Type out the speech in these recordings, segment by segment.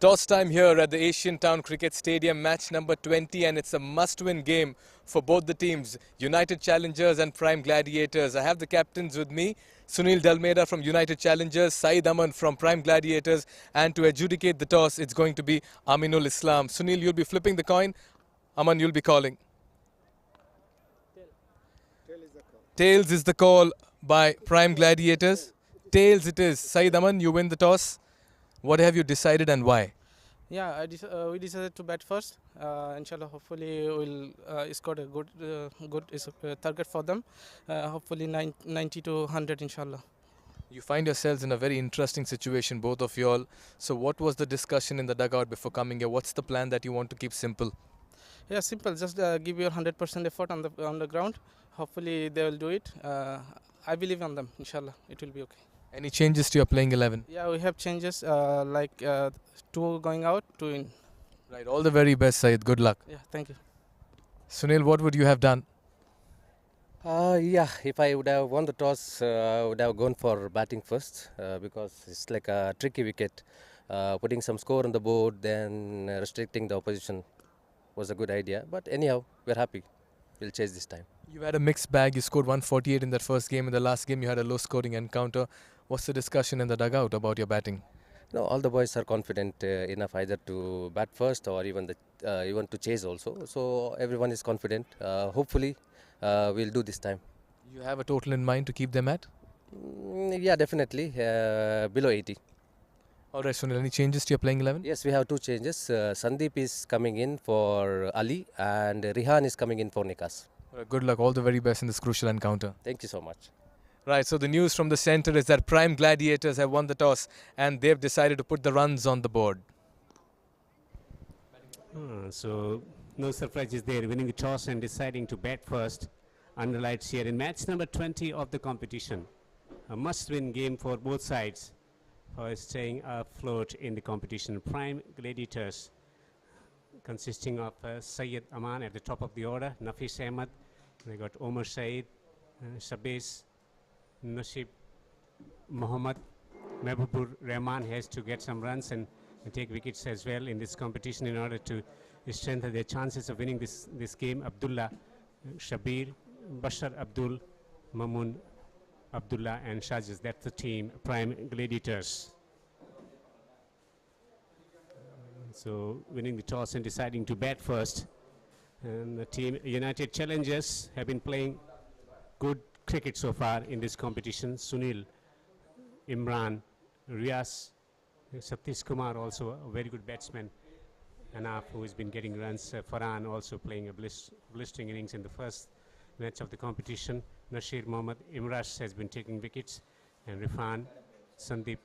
Toss time here at the Asian Town Cricket Stadium, match number 20, and it's a must-win game for both the teams, United Challengers and Prime Gladiators. I have the captains with me, Sunil Dalmeda from United Challengers, Saeed Aman from Prime Gladiators, and to adjudicate the toss, it's going to be Aminul Islam. Sunil, you'll be flipping the coin. Aman, you'll be calling. Tails is the call by Prime Gladiators. Tails it is. Saeed Aman, you win the toss. What have you decided and why? Yeah, we decided to bat first. Inshallah, hopefully we'll score a good target for them. Hopefully 90 to 100, inshallah. You find yourselves in a very interesting situation, both of you all. So what was the discussion in the dugout before coming here? What's the plan that you want to keep simple? Yeah, simple. Just give your 100% effort on the ground. Hopefully they will do it. I believe on them. Inshallah, it will be okay. Any changes to your playing 11? Yeah, we have changes like 2 going out, 2 in. Right, all the very best, Saeed. Good luck. Yeah, thank you. Sunil, what would you have done? Yeah, if I would have won the toss, I would have gone for batting first because it's like a tricky wicket. Putting some score on the board, then restricting the opposition was a good idea. But anyhow, we're happy. We'll chase this time. You had a mixed bag. You scored 148 in that first game. In the last game, you had a low-scoring encounter. What's the discussion in the dugout about your batting? No, all the boys are confident enough either to bat first or even to chase also. So everyone is confident. Hopefully, we'll do this time. You have a total in mind to keep them at? Yeah, definitely below 80. All right, Sunil. Any changes to your playing 11? Yes, we have 2 changes. Sandeep is coming in for Ali, and Rihan is coming in for Nikas. Good luck. All the very best in this crucial encounter. Thank you so much. Right, so the news from the centre is that Prime Gladiators have won the toss and they've decided to put the runs on the board. So no surprises there, winning the toss and deciding to bat first. Underlights here in match number 20 of the competition. A must-win game for both sides for staying afloat in the competition. Prime Gladiators consisting of Syed Aman at the top of the order, Nafis Ahmed, they got Omar Saeed, Shabis, Nasib Mohammad, Mehbubur Rahman has to get some runs and take wickets as well in this competition in order to strengthen their chances of winning this game. Abdullah, Shabir, Bashar Abdul, Mamun Abdullah and Shajis. That's the team, Prime Gladiators. So winning the toss and deciding to bat first. And the team United Challengers have been playing good cricket so far in this competition. Sunil, Imran, Riaz, Satish Kumar also a very good batsman. Anaf, who has been getting runs. Farhan also playing a blistering innings in the first match of the competition. Nasir Mohammad Imrash has been taking wickets. And Rifan, Sandeep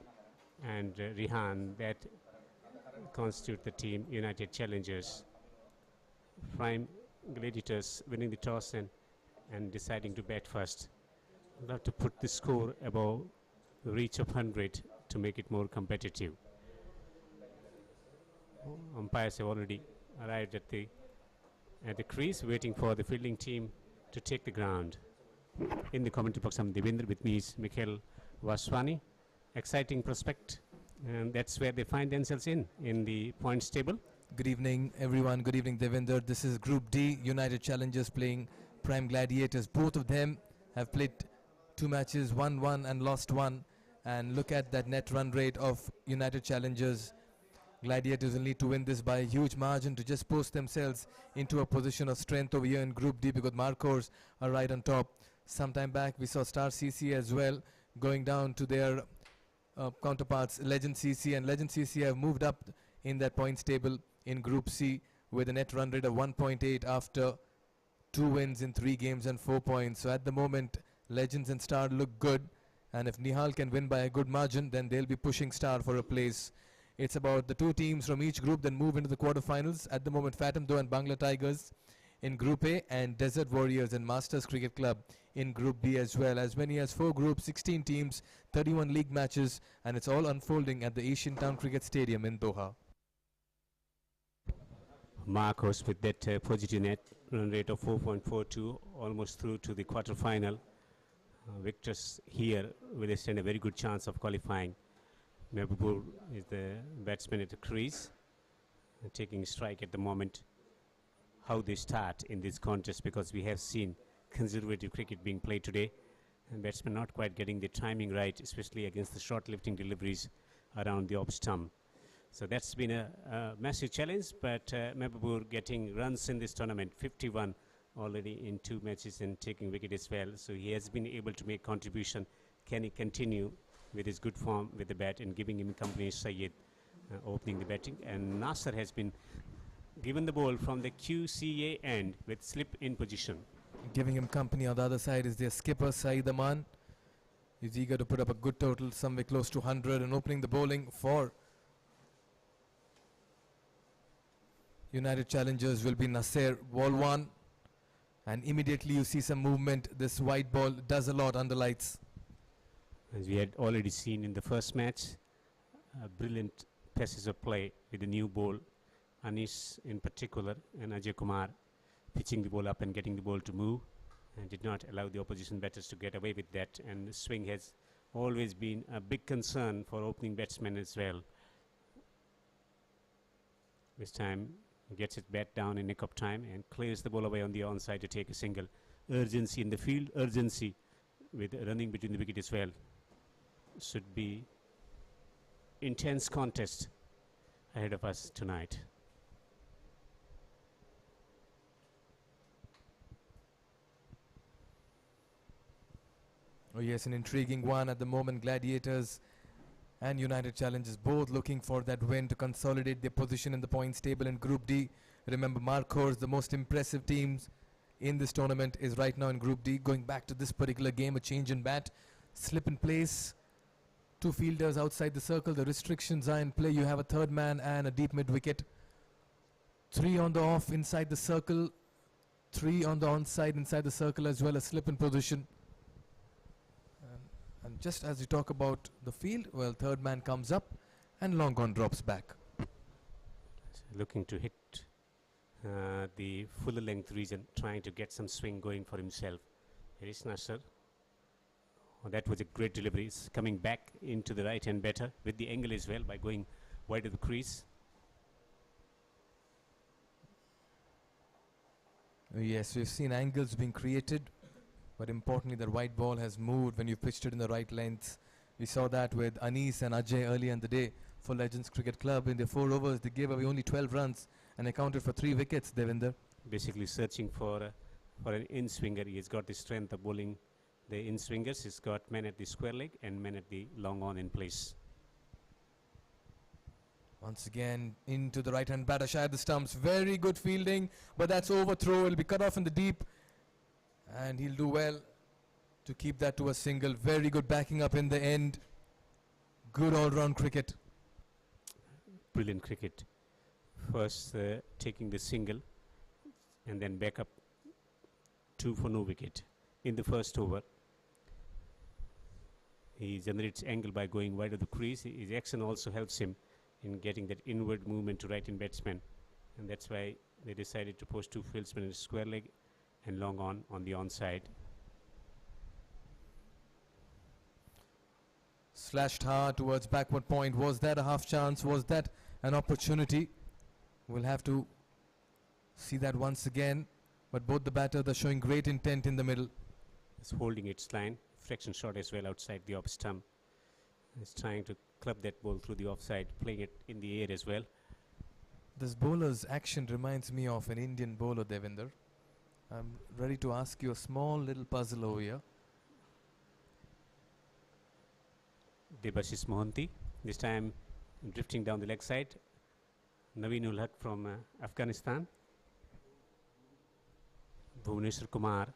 and Rihan, that constitute the team United Challengers. Prime Gladiators winning the toss and deciding to bat first. We'll have to put the score above the reach of 100 to make it more competitive. Umpires have already arrived at the crease, waiting for the fielding team to take the ground. In the commentary box, I'm Devendra. With me is Mikhail Vaswani. Exciting prospect, and that's where they find themselves in the points table. Good evening, everyone. Good evening, Devendra. This is Group D, United Challengers playing Prime Gladiators. Both of them have played 2 matches, won 1 and lost 1. And look at that net run rate of United Challengers. Gladiators will need to win this by a huge margin to just post themselves into a position of strength over here in Group D, because Marcos are right on top. Sometime back, we saw Star CC as well going down to their counterparts, Legend CC, and Legend CC have moved up in that points table in Group C with a net run rate of 1.8 after 2 wins in 3 games and 4 points. So at the moment, Legends and Star look good, and if Nihal can win by a good margin, then they'll be pushing Star for a place. It's about the 2 teams from each group that move into the quarterfinals. At the moment, Fathom Do and Bangla Tigers in Group A, and Desert Warriors and Masters Cricket Club in Group B as well. As many as 4 groups, 16 teams, 31 league matches, and it's all unfolding at the Asian Town Cricket Stadium in Doha. Marcos with that positive net run rate of 4.42, almost through to the quarterfinal. victors here will stand a very good chance of qualifying. Mehbubur is the batsman at the crease, taking strike at the moment. How they start in this contest, because we have seen conservative cricket being played today, and batsmen not quite getting the timing right, especially against the short lifting deliveries around the off stump. So that's been a massive challenge, but Mehbubur getting runs in this tournament, 51 already in 2 matches and taking wicket as well. So he has been able to make contribution. Can he continue with his good form with the bat and giving him company? Syed opening the batting, and Nasser has been given the ball from the QCA end with slip in position. Giving him company on the other side is their skipper, Saeed Aman. He's eager to put up a good total, somewhere close to 100, and opening the bowling for United Challengers will be Nasser. Ball 1, and immediately you see some movement. This white ball does a lot under lights. As we had already seen in the first match, brilliant passes of play with the new ball. Anis in particular and Ajay Kumar pitching the ball up and getting the ball to move, and did not allow the opposition batters to get away with that. And the swing has always been a big concern for opening batsmen as well. This time gets it bat down in nick of time and clears the ball away on the onside to take a single. Urgency in the field, urgency with running between the wicket as well. Should be intense contest ahead of us tonight. Oh yes, an intriguing one at the moment. Gladiators and United Challengers both looking for that win to consolidate their position in the points table in Group D. Remember, Markhors, the most impressive teams in this tournament, is right now in Group D. Going back to this particular game, a change in bat, slip in place. 2 fielders outside the circle. The restrictions are in play. You have a third man and a deep mid wicket. 3 on the off inside the circle. 3 on the onside inside the circle as well as slip in position. And just as you talk about the field, well, third man comes up and long on drops back. Looking to hit the full length region, trying to get some swing going for himself. Here is Nasser. Oh, that was a great delivery. He's coming back into the right hand better with the angle as well by going wide of the crease. Yes, we've seen angles being created, but importantly that white ball has moved when you pitched it in the right length. We saw that with Anis and Ajay earlier in the day for Legends Cricket Club. In their 4 overs, they gave away only 12 runs and accounted for 3 wickets, Devinder. Basically searching for an in-swinger. He has got the strength of bowling the in-swingers. He's got men at the square leg and men at the long on in place. Once again into the right hand batter, shy of the stumps. Very good fielding, but that's overthrow. It'll be cut off in the deep, and he'll do well to keep that to a single. Very good backing up in the end. Good all-round cricket. Brilliant cricket. First taking the single and then back up 2 for no wicket in the first over. He generates angle by going wide of the crease. His action also helps him in getting that inward movement to right-hand batsman, and that's why they decided to post 2 fieldsmen in square leg and long on the onside. Slashed hard towards backward point. Was that a half chance? Was that an opportunity? We'll have to see that once again, but both the batters are showing great intent in the middle. It's holding its line. Fraction shot as well outside the off stump. It's trying to club that ball through the offside, playing it in the air as well. This bowler's action reminds me of an Indian bowler, Devinder. I'm ready to ask you a small little puzzle over here. Debashis Mohanty, this time drifting down the leg side. Naveen Haq from Afghanistan. Bhuvneshwar Kumar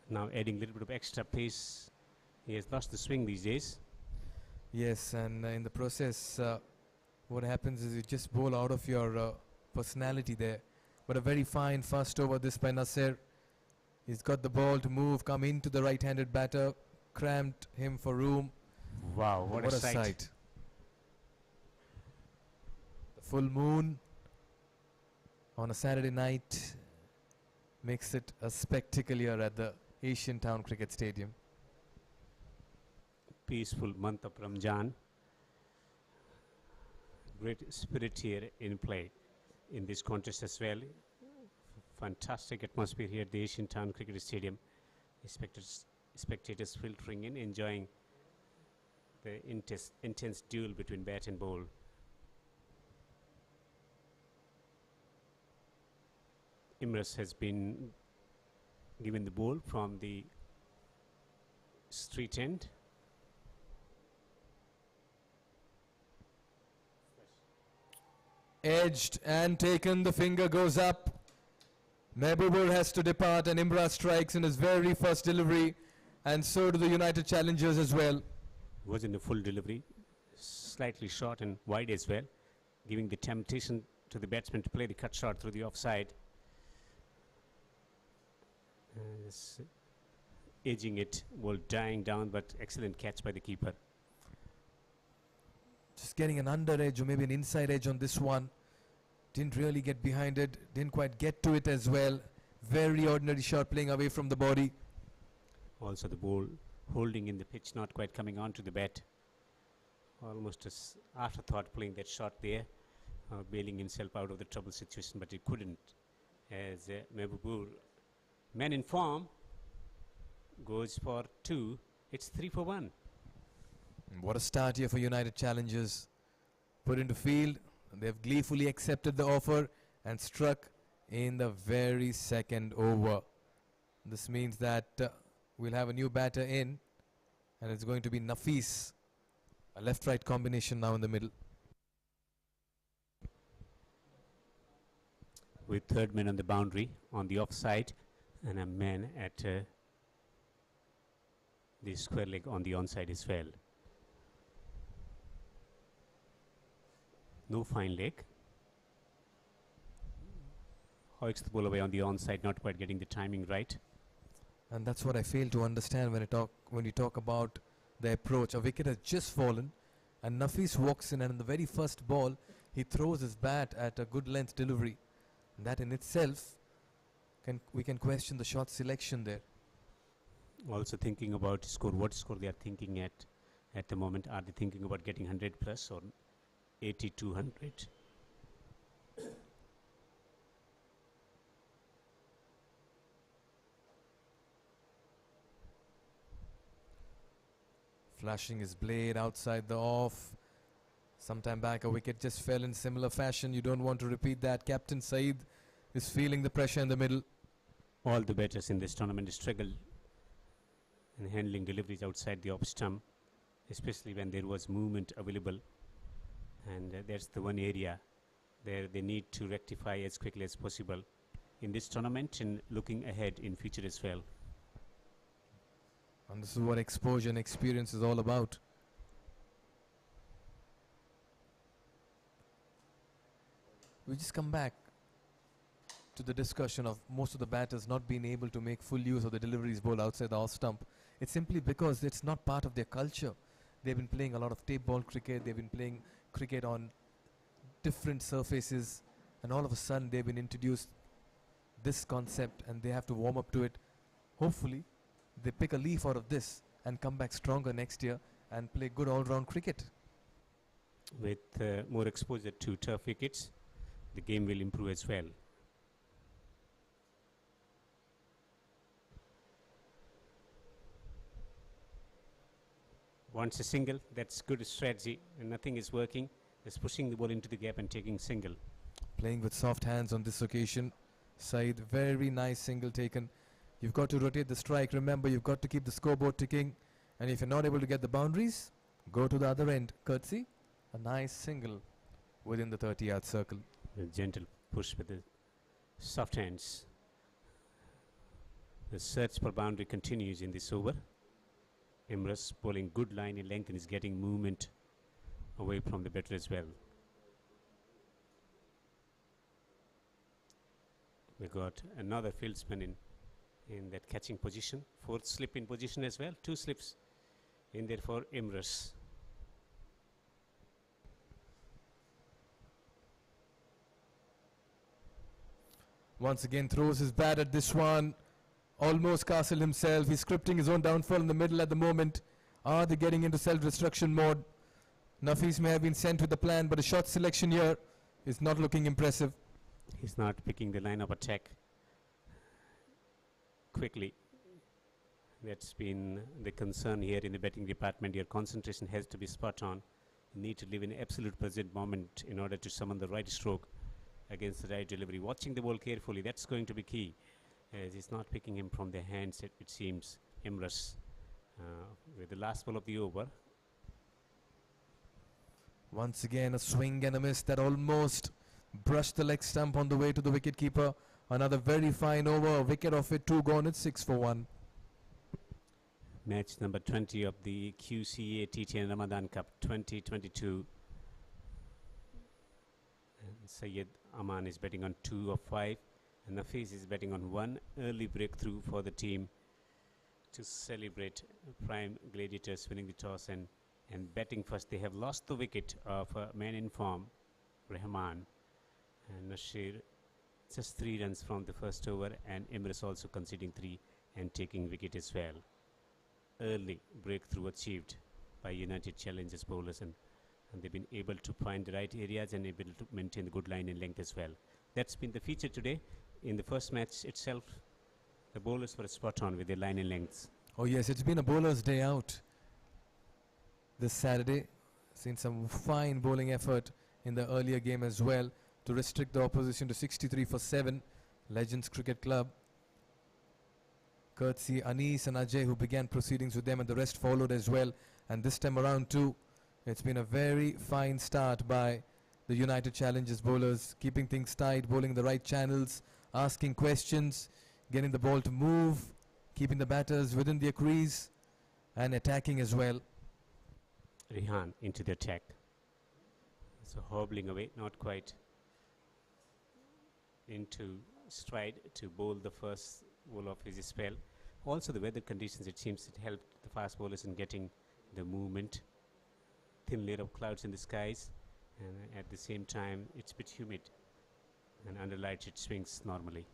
now adding a little bit of extra pace. He has lost the swing these days. Yes, and in the process, what happens is you just bowl out of your personality there. But a very fine first over this by Nasser. He's got the ball to move, come into the right-handed batter, cramped him for room. Wow, what a sight. The full moon on a Saturday night makes it a spectacle here at the Asian Town Cricket Stadium. Peaceful month of Ramadan. Great spirit here in play in this contest as well. Fantastic atmosphere here at the Asian Town Cricket Stadium. Spectators filtering in, enjoying the intense duel between bat and ball. Imras has been given the ball from the street end. Edged and taken, the finger goes up. Mehbubur has to depart and Imra strikes in his very first delivery, and so do the United Challengers as well. Wasn't a full delivery, slightly short and wide as well, giving the temptation to the batsman to play the cut shot through the offside. Edging it, ball dying down, but excellent catch by the keeper. Just getting an under edge or maybe an inside edge on this one. Didn't really get behind it, didn't quite get to it as well. Very ordinary shot playing away from the body. Also the ball holding in the pitch, not quite coming onto the bat. Almost as afterthought playing that shot there, bailing himself out of the trouble situation, but he couldn't. As Mehbubur, man in form, goes for 2. It's 3 for 1. What a start here for United Challengers. Put into field, they've gleefully accepted the offer and struck in the very second over. This means that we'll have a new batter in, and it's going to be Nafis. A left-right combination now in the middle. With third man on the boundary, on the offside, and a man at the square leg on the onside as well. No fine leg. Hoiks the ball away on the onside, not quite getting the timing right. And that's what I fail to understand when you talk about the approach. A wicket has just fallen, and Nafis walks in, and in the very first ball, he throws his bat at a good length delivery. And that in itself, we can question the shot selection there. Also thinking about score, what score they are thinking at the moment. Are they thinking about getting 100 plus or 80 to 100? Flashing his blade outside the off. Sometime back a wicket just fell in similar fashion. You don't want to repeat that. Captain Saeed is feeling the pressure in the middle. All the batters in this tournament struggle in handling deliveries outside the off stump, especially when there was movement available. And that's the one area there they need to rectify as quickly as possible in this tournament and looking ahead in future as well. And this is what exposure and experience is all about. We just come back to the discussion of most of the batters not being able to make full use of the deliveries ball outside the off stump. It's simply because it's not part of their culture. They've been playing a lot of tape ball cricket. They've been playing cricket on different surfaces, and all of a sudden they've been introduced this concept and they have to warm up to it. Hopefully they pick a leaf out of this and come back stronger next year and play good all-round cricket. With more exposure to turf wickets, the game will improve as well. Wants a single, that's good strategy, and nothing is working. Just pushing the ball into the gap and taking single. Playing with soft hands on this occasion. Saeed, very nice single taken. You've got to rotate the strike. Remember, you've got to keep the scoreboard ticking. And if you're not able to get the boundaries, go to the other end. Curtsy, a nice single within the 30-yard circle. A gentle push with the soft hands. The search for boundary continues in this over. Imras bowling good line in length and is getting movement away from the batter as well. We got another fieldsman in that catching position. Fourth slip in position as well. 2 slips in there for Imras. Once again throws his bat at this one. almost castle himself. He's scripting his own downfall in the middle at the moment. Are they getting into self-destruction mode? Nafis may have been sent with the plan, but the shot selection here is not looking impressive. He's not picking the line of attack quickly. That's been the concern here in the batting department. Your concentration has to be spot on. You need to live in absolute present moment in order to summon the right stroke against the right delivery. Watching the ball carefully, that's going to be key. As he's not picking him from the hands, it seems, Imras, with the last ball of the over. Once again, a swing and a miss that almost brushed the leg stump on the way to the wicketkeeper. Another very fine over, a wicket off it, 2 gone, it's 6 for 1. Match number 20 of the QCA T10 Ramadan Cup 2022. And Syed Aman is betting on 2 of 5. And Nafis is betting on 1 early breakthrough for the team to celebrate Prime Gladiators winning the toss and batting first. They have lost the wicket of a man in form, Rahman. And Nasir, just 3 runs from the first over, and Imras also conceding 3 and taking wicket as well. Early breakthrough achieved by United Challengers bowlers, and they've been able to find the right areas and able to maintain the good line and length as well. That's been the feature today. In the first match itself, the bowlers were spot on with their line and lengths. Oh yes, it's been a bowler's day out this Saturday. Seen some fine bowling effort in the earlier game as well to restrict the opposition to 63 for 7. Legends Cricket Club, courtesy Anis and Ajay, who began proceedings with them, and the rest followed as well. And this time around too, it's been a very fine start by the United Challengers bowlers, keeping things tight, bowling the right channels, asking questions, getting the ball to move, keeping the batters within their crease and attacking as well. Rehan into the attack. So hobbling away, not quite into stride to bowl the first ball of his spell. Also the weather conditions, it seems it helped the fast bowlers in getting the movement. Thin layer of clouds in the skies, and at the same time it's a bit humid, and under lights it swings normally.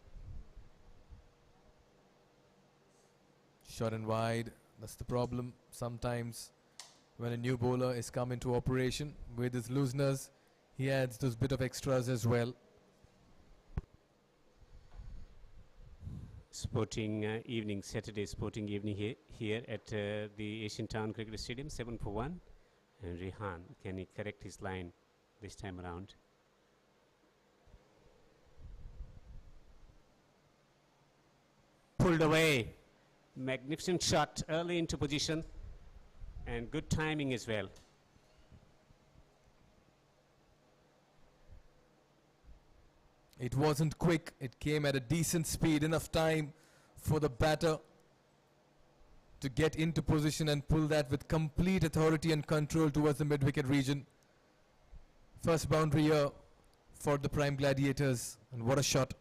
Short and wide, that's the problem. Sometimes when a new bowler is come into operation with his looseners, he adds those bit of extras as well. Sporting evening, Saturday sporting evening here at the Asian Town Cricket Stadium, 7 for 1. And Rehan, can he correct his line this time around? Pulled away. Magnificent shot early into position, and good timing as well. It wasn't quick, it came at a decent speed, enough time for the batter to get into position and pull that with complete authority and control towards the mid-wicket region. First boundary here for the Prime Gladiators, and what a shot.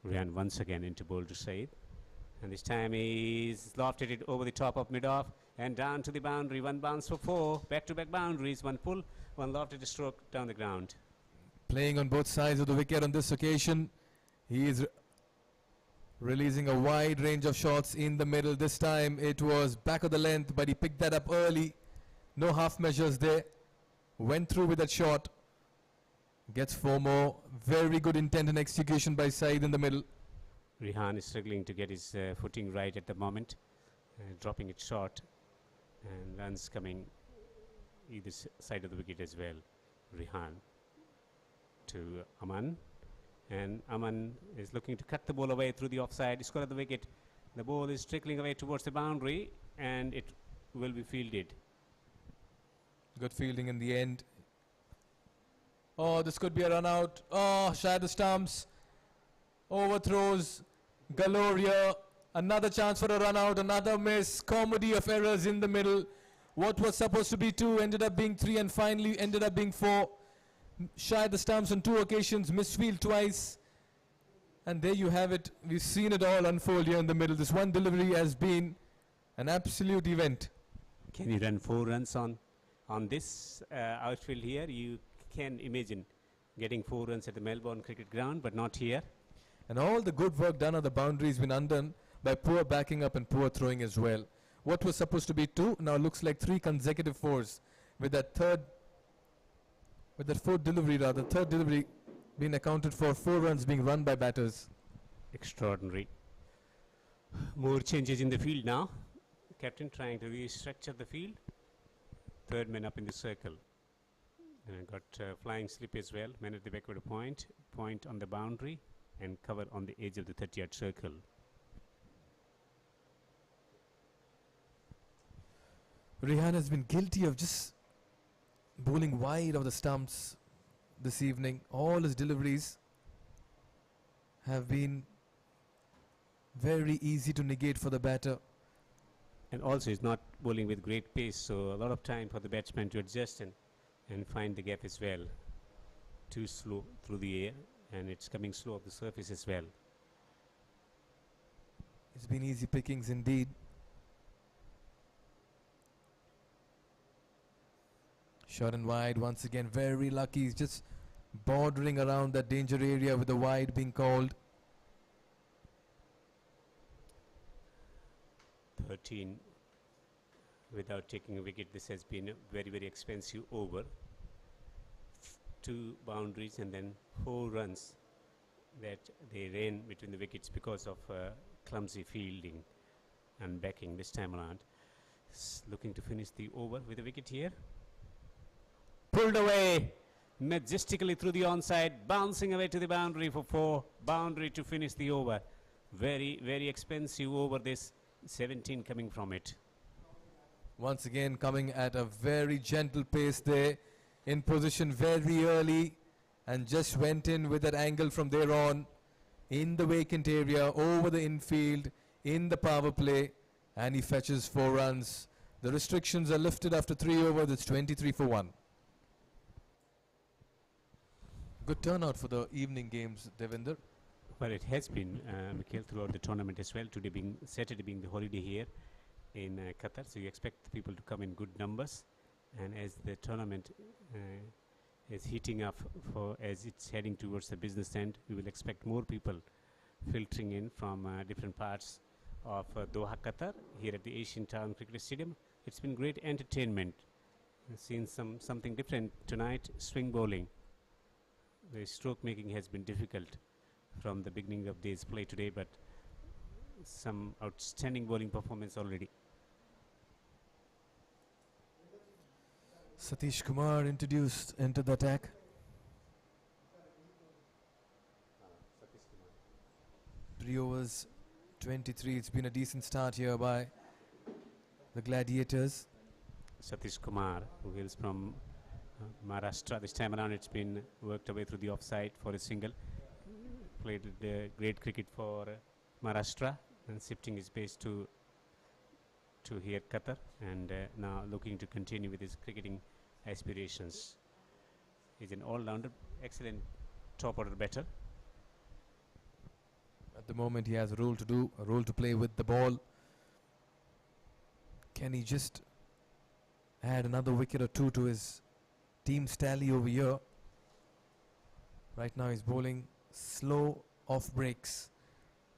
Ran once again into boulder side, and this time he's lofted it over the top of mid-off and down to the boundary. 1 bounce for 4, back-to-back boundaries, 1 pull, 1 lofted stroke down the ground. Playing on both sides of the wicket on this occasion. He is releasing a wide range of shots in the middle. This time it was back of the length, but he picked that up early. No half measures there. Went through with that shot. Gets 4 more. Very good intent and execution by Saeed in the middle. Rehan is struggling to get his footing right at the moment, dropping it short, and runs coming either side of the wicket as well. Rehan to Aman, and Aman is looking to cut the ball away through the offside, score at the wicket. The ball is trickling away towards the boundary, and it will be fielded. Good fielding in the end. Oh, this could be a run out. Oh, shy the stumps. Overthrows galore here. Another chance for a run out, another miss. Comedy of errors in the middle. What was supposed to be 2 ended up being 3, and finally ended up being 4. Shy the stumps on 2 occasions, misfield twice. And there you have it. We've seen it all unfold here in the middle. This one delivery has been an absolute event. Can you run 4 runs on this outfield here? You can imagine getting 4 runs at the Melbourne Cricket Ground, but not here. And all the good work done on the boundary has been undone by poor backing up and poor throwing as well. What was supposed to be 2 now looks like 3 consecutive 4s, with that third delivery being accounted for, 4 runs being run by batters. Extraordinary. More changes in the field now. Captain trying to restructure the field. Third man up in the circle. And I got flying slip as well. Man at the backward point. Point on the boundary. And cover on the edge of the 30-yard circle. Rehan has been guilty of just bowling wide of the stumps this evening. All his deliveries have been very easy to negate for the batter. And also he's not bowling with great pace, so a lot of time for the batsman to adjust and find the gap as well. Too slow through the air, and it's coming slow off the surface as well. It's been easy pickings indeed. Short and wide once again, very lucky. He's just bordering around that danger area with the wide being called. 13 without taking a wicket. This has been a very, very expensive over. 2 boundaries and then 4 runs that they ran between the wickets because of clumsy fielding and backing this time around. Looking to finish the over with a wicket here. Pulled away majestically through the onside, bouncing away to the boundary for 4. Boundary to finish the over. Very, very expensive over this. 17 coming from it. Once again coming at a very gentle pace there, in position very early, and just went in with that angle from there on, in the vacant area, over the infield, in the power play, and he fetches 4 runs. The restrictions are lifted after 3 overs. It's 23 for 1. Good turnout for the evening games, Devinder. Well, it has been, Mikhail, throughout the tournament as well. Saturday being the holiday here in Qatar, so you expect people to come in good numbers. And as the tournament is heating up, as it's heading towards the business end, we will expect more people filtering in from different parts of Doha, Qatar, here at the Asian Town Cricket Stadium. It's been great entertainment. I've seen something different tonight. Swing bowling. The stroke making has been difficult from the beginning of day's play today, but some outstanding bowling performance already. Satish Kumar introduced into the attack. Three overs, 23. It's been a decent start here by the Gladiators. Satish Kumar, who hails from Maharashtra. This time around it's been worked away through the offside for a single. Played great cricket for Maharashtra and shifting his base to here Qatar, and now looking to continue with his cricketing aspirations. He's an all-rounder, excellent top-order batter. At the moment he has a role to do, a role to play with the ball. Can he just add another wicket or 2 to his team's tally over here? Right now he's bowling slow off breaks.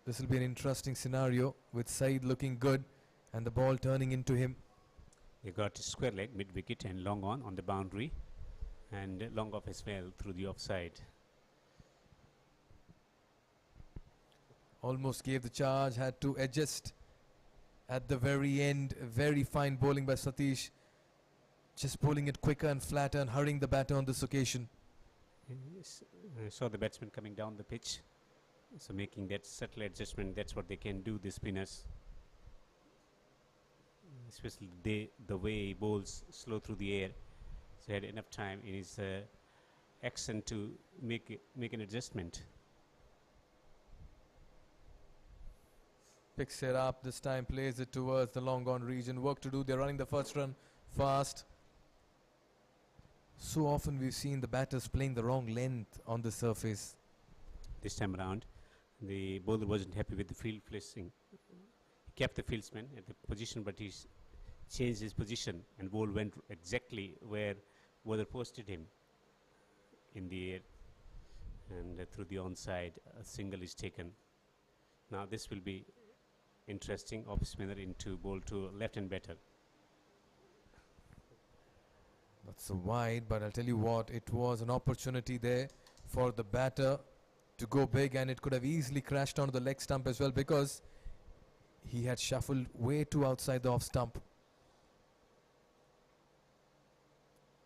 This will be an interesting scenario with Saeed looking good and the ball turning into him. He got square leg, mid-wicket and long on the boundary, and long off as well through the offside. Almost gave the charge, had to adjust at the very end. Very fine bowling by Satish. Just bowling it quicker and flatter and hurrying the batter on this occasion. Yes, I saw the batsman coming down the pitch, so making that subtle adjustment. That's what they can do, the spinners, especially the way he bowls slow through the air. So he had enough time in his action to make an adjustment. Picks it up this time, plays it towards the long gone region. Work to do. They're running the first run fast. So often we've seen the batters playing the wrong length on the surface. This time around, the bowler wasn't happy with the field placing. He kept the fieldsman at the position, but he changed his position, and ball went exactly where bowler posted him in the air. and through the onside, a single is taken. Now this will be interesting. Off spinner into ball to left-hand batter. That's a wide, but I'll tell you what, it was an opportunity there for the batter to go big, and it could have easily crashed onto the leg stump as well, because he had shuffled way too outside the off stump.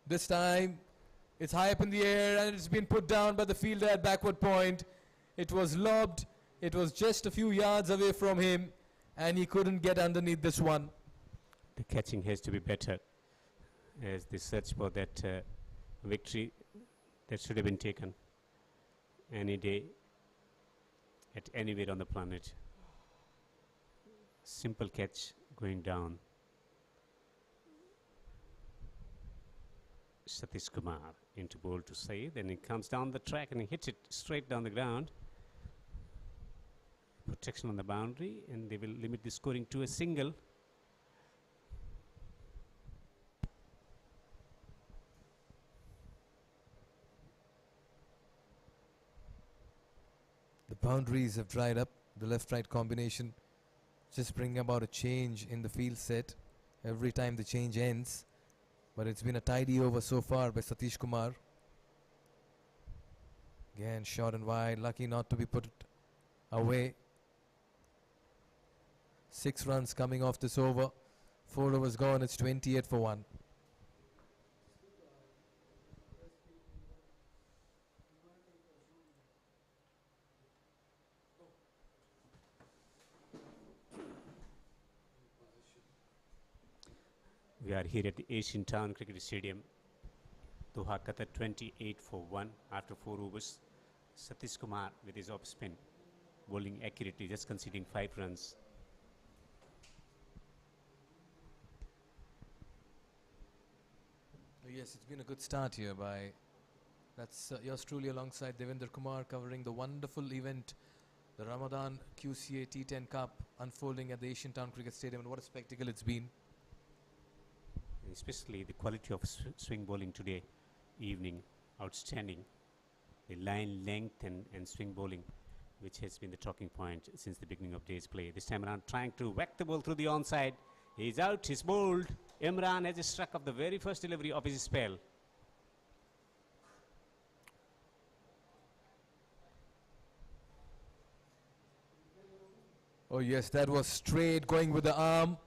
This time it's high up in the air and it's been put down by the fielder at backward point. It was lobbed, it was just a few yards away from him, and he couldn't get underneath this one. The catching has to be better as they search for that victory that should have been taken any day at anywhere on the planet. Simple catch going down. Satish Kumar into ball to Saeed, then he comes down the track and he hits it straight down the ground. Protection on the boundary, and they will limit the scoring to a single. The boundaries have dried up, the left-right combination just bringing about a change in the field set every time the change ends. But it's been a tidy over so far by Satish Kumar. Again, short and wide, lucky not to be put away. 6 runs coming off this over. 4 overs gone, it's 28 for 1. We are here at the Asian Town Cricket Stadium, Doha, Qatar. 28 for 1 after 4 overs. Satish Kumar with his off spin, bowling accurately, just conceding 5 runs. Yes, it's been a good start here by, that's yours truly alongside Devinder Kumar covering the wonderful event, the Ramadan QCA T10 Cup unfolding at the Asian Town Cricket Stadium, and what a spectacle it's been. Especially the quality of swing bowling today evening, outstanding. The line length and swing bowling, which has been the talking point since the beginning of day's play. This time around trying to whack the ball through the onside. He's out, he's bowled. Imran has struck off the very first delivery of his spell. Oh yes, that was straight, going with the arm,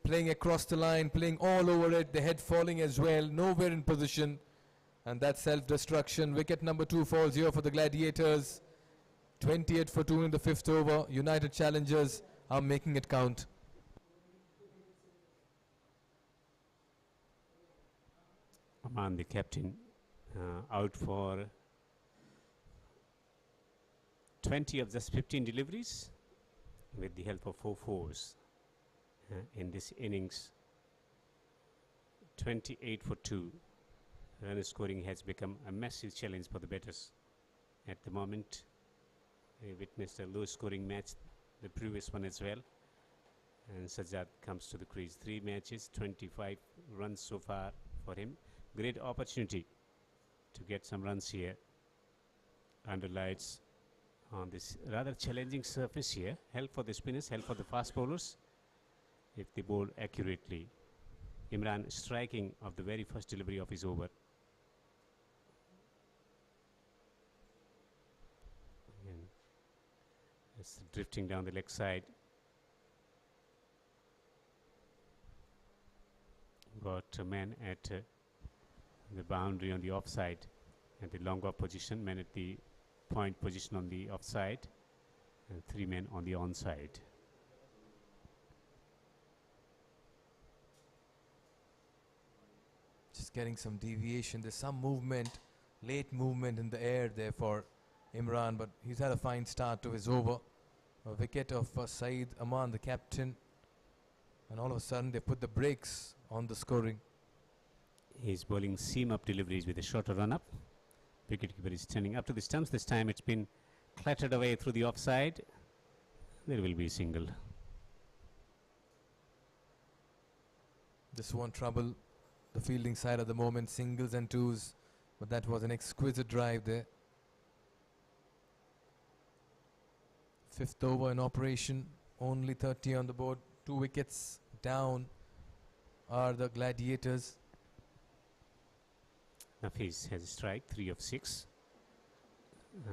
playing across the line, playing all over it, the head falling as well, nowhere in position. And that self-destruction. Wicket number 2 falls here for the Gladiators. 28 for 2 in the 5th over. United Challengers are making it count. Aman, the captain, out for 20 of just 15 deliveries with the help of 4 fours in this innings. 28 for 2. Run scoring has become a massive challenge for the batters. At the moment, we witnessed a low scoring match, the previous one as well. And Sajjad comes to the crease. 3 matches, 25 runs so far for him. Great opportunity to get some runs here under lights on this rather challenging surface here. Help for the spinners, help for the fast bowlers if they bowl accurately. Imran striking of the very first delivery of his over. Again, it's drifting down the leg side. Got a man at the boundary on the offside, at the long off position, man at the point position on the offside, and 3 men on the onside. Just getting some deviation. There's some movement, late movement in the air there for Imran, but he's had a fine start to his over. A wicket of Saeed Aman, the captain, and all of a sudden they put the brakes on the scoring. He's bowling seam-up deliveries with a shorter run-up. Wicketkeeper is turning up to the stumps. This time it's been clattered away through the offside. There will be a single. This won't trouble the fielding side at the moment, singles and twos, but that was an exquisite drive there. Fifth over in operation, only 30 on the board, 2 wickets down are the Gladiators. Nafis has a strike, 3 of 6.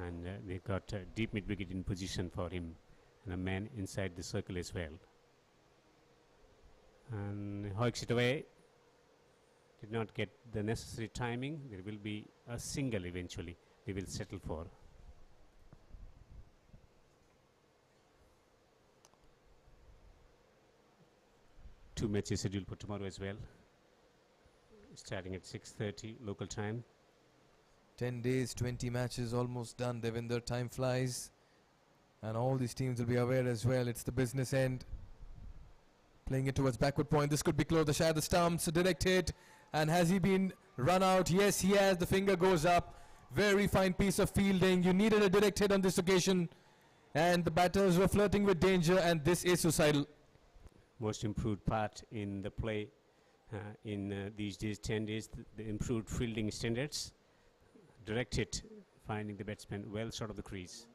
And they got a deep mid wicket in position for him, and a man inside the circle as well. And hoiks it away. Did not get the necessary timing. There will be a single eventually. They will settle for. Two matches scheduled for tomorrow as well. Starting at 6:30 local time. 10 days, 20 matches almost done. Devinder, time flies. And all these teams will be aware as well. It's the business end. Playing it towards backward point. This could be close. The shy the stumps. A direct hit. And has he been run out? Yes, he has. The finger goes up. Very fine piece of fielding. You needed a direct hit on this occasion. And the batters were flirting with danger. And this is suicidal. Most improved part in the play in these days, 10 days, the improved fielding standards. Direct hit, finding the batsman well short of the crease.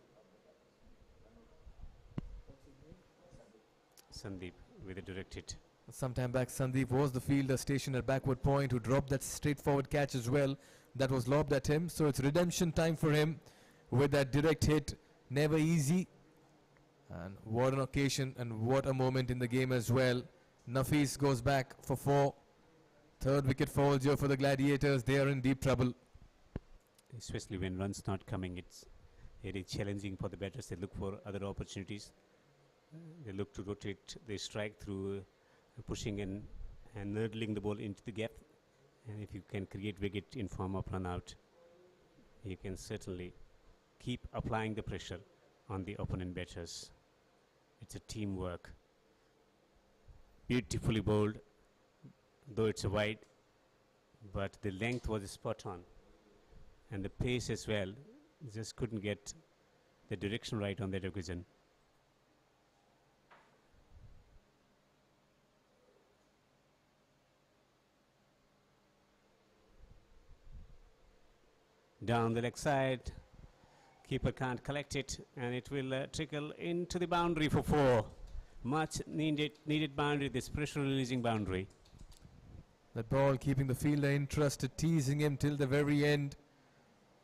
Sandeep with a direct hit. Some time back, Sandeep was the fielder stationed at backward point who dropped that straightforward catch as well. That was lobbed at him. So it's redemption time for him with that direct hit. Never easy. And what an occasion and what a moment in the game as well. Nafis goes back for 4. Third wicket falls here for the Gladiators. They are in deep trouble. Especially when runs not coming, it's very challenging for the batters. They look for other opportunities. They look to rotate their strike through pushing and nurdling the ball into the gap. And if you can create wicket in form of run out, you can certainly keep applying the pressure on the opponent batters. It's a teamwork. Beautifully bowled, though it's a wide, but the length was spot on. And the pace as well, just couldn't get the direction right on that occasion. Down the leg side, keeper can't collect it, and it will trickle into the boundary for 4. Much needed boundary, this pressure releasing boundary. That ball keeping the fielder interested, teasing him till the very end.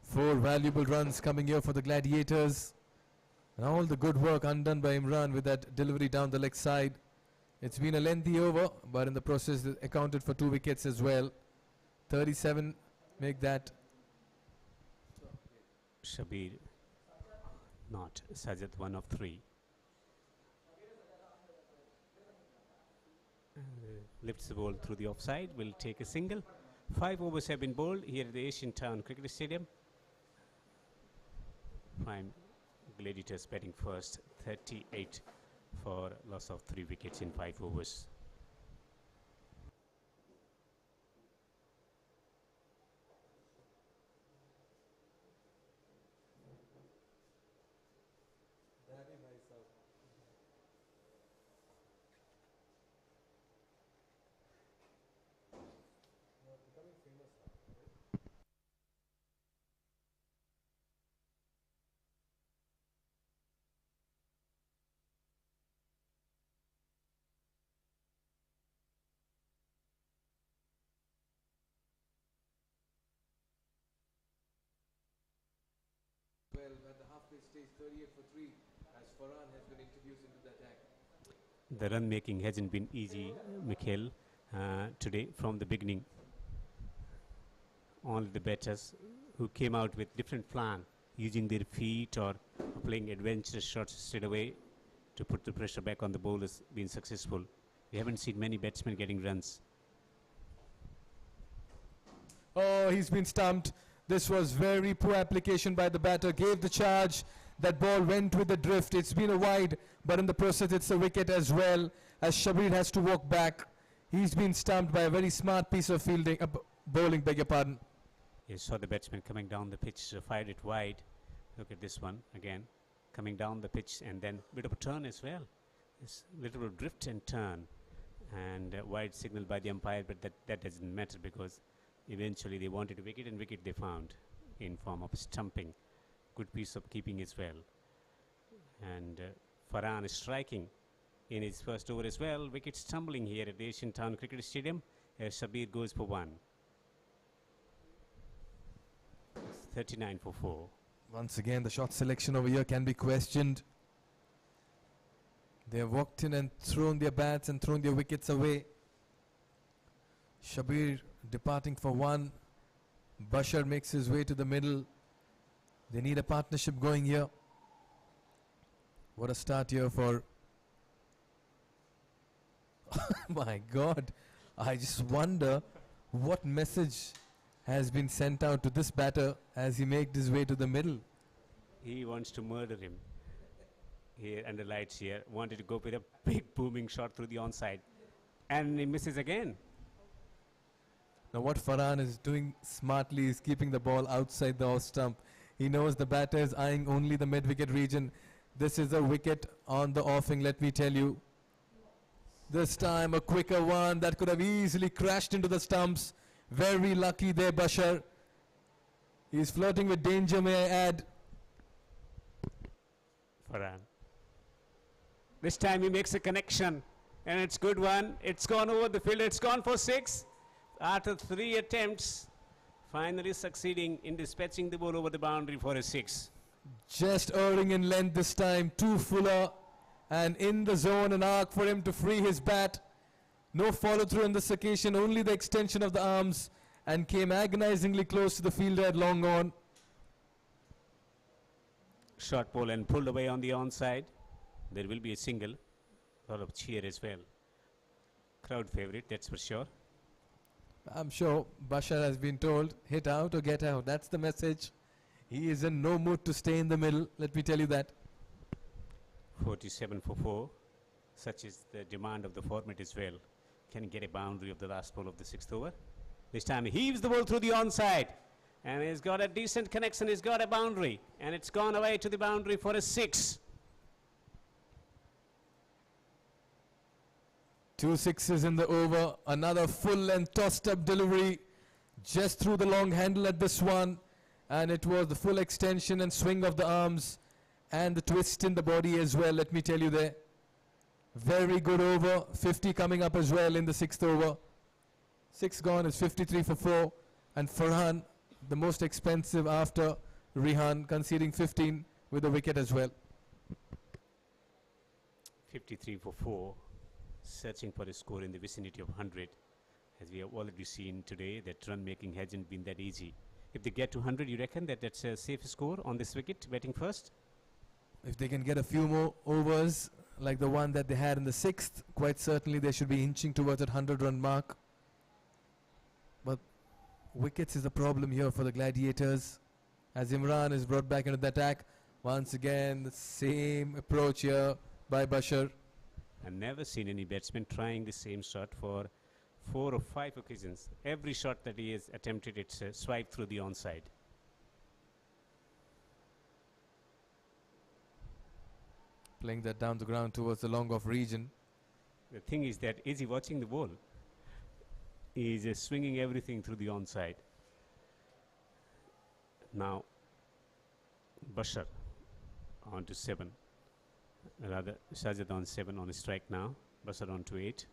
4 valuable runs coming here for the Gladiators. And all the good work undone by Imran with that delivery down the leg side. It's been a lengthy over, but in the process it accounted for 2 wickets as well. 37 make that. Shabir, not Sajid, 1 of 3. Lifts the ball through the offside, will take a single. 5 overs have been bowled here at the Asian Town Cricket Stadium. Prime Gladiators batting first, 38 for loss of 3 wickets in 5 overs. At the halfway stage, 38 for 3, as Farhan has been introduced into the attack. The run making hasn't been easy, Mikhail, today from the beginning. All the batters who came out with different plan, using their feet or playing adventurous shots straight away to put the pressure back on the bowlers, been successful. We haven't seen many batsmen getting runs. Oh, he's been stumped. This was very poor application by the batter. Gave the charge. That ball went with the drift. It's been a wide, but in the process it's a wicket as well, as Shabir has to walk back. He's been stumped by a very smart piece of fielding, bowling, beg your pardon. You saw the batsman coming down the pitch, fired it wide. Look at this one again, coming down the pitch, and then a bit of a turn as well. This little drift and turn, and wide signal by the umpire, but that doesn't matter because eventually they wanted a wicket, and wicket they found in form of stumping. Good piece of keeping as well. And Farhan is striking in his first over as well. Wicket stumbling here at the Asian Town Cricket Stadium as Shabir goes for 1. 39 for 4. Once again, the shot selection over here can be questioned. They have walked in and thrown their bats and thrown their wickets away. Shabir departing for 1. Bashar makes his way to the middle. They need a partnership going here. What a start here for... My God, I just wonder what message has been sent out to this batter as he makes his way to the middle. He wants to murder him. Here under lights here, wanted to go with a big booming shot through the onside. And he misses again. Now what Farhan is doing smartly is keeping the ball outside the off stump. He knows the batter is eyeing only the mid-wicket region. This is a wicket on the offing, let me tell you. This time a quicker one that could have easily crashed into the stumps. Very lucky there, Bashar. He's flirting with danger, may I add. Farhan. This time he makes a connection. And it's good one. It's gone over the field. It's gone for 6. After 3 attempts, finally succeeding in dispatching the ball over the boundary for a 6. Just erring in length this time, too fuller, and in the zone, an arc for him to free his bat. No follow through on this occasion, only the extension of the arms, and came agonizingly close to the fielder at long on. Short ball and pulled away on the onside. There will be a single. A lot of cheer as well. Crowd favorite, that's for sure. I'm sure Bashar has been told, hit out or get out. That's the message. He is in no mood to stay in the middle, let me tell you that. 47 for 4. Such is the demand of the format as well. Can get a boundary of the last ball of the 6th over. This time he heaves the ball through the onside. And he's got a decent connection, he's got a boundary. And it's gone away to the boundary for a 6. 2 sixes in the over. Another full and tossed up delivery. Just through the long handle at this one. And it was the full extension and swing of the arms. And the twist in the body as well, let me tell you there. Very good over. 50 coming up as well in the 6th over. 6 gone is 53 for 4. And Farhan, the most expensive after Rihan, conceding 15 with a wicket as well. 53 for 4. Searching for a score in the vicinity of 100. As we have already seen today, that run making hasn't been that easy. If they get to 100, you reckon that that's a safe score on this wicket, batting first? If they can get a few more overs like the one that they had in the 6th, quite certainly they should be inching towards that 100-run mark. But wickets is a problem here for the Gladiators. As Imran is brought back into the attack, once again the same approach here by Bashar. I've never seen any batsman trying the same shot for 4 or 5 occasions. Every shot that he has attempted, it's a swipe through the onside. Playing that down the ground towards the long off region. The thing is that, is he watching the ball? He's swinging everything through the onside. Now, Bashar on to 7. Rather, Shahzad on 7 on a strike now. Bashar on to 8.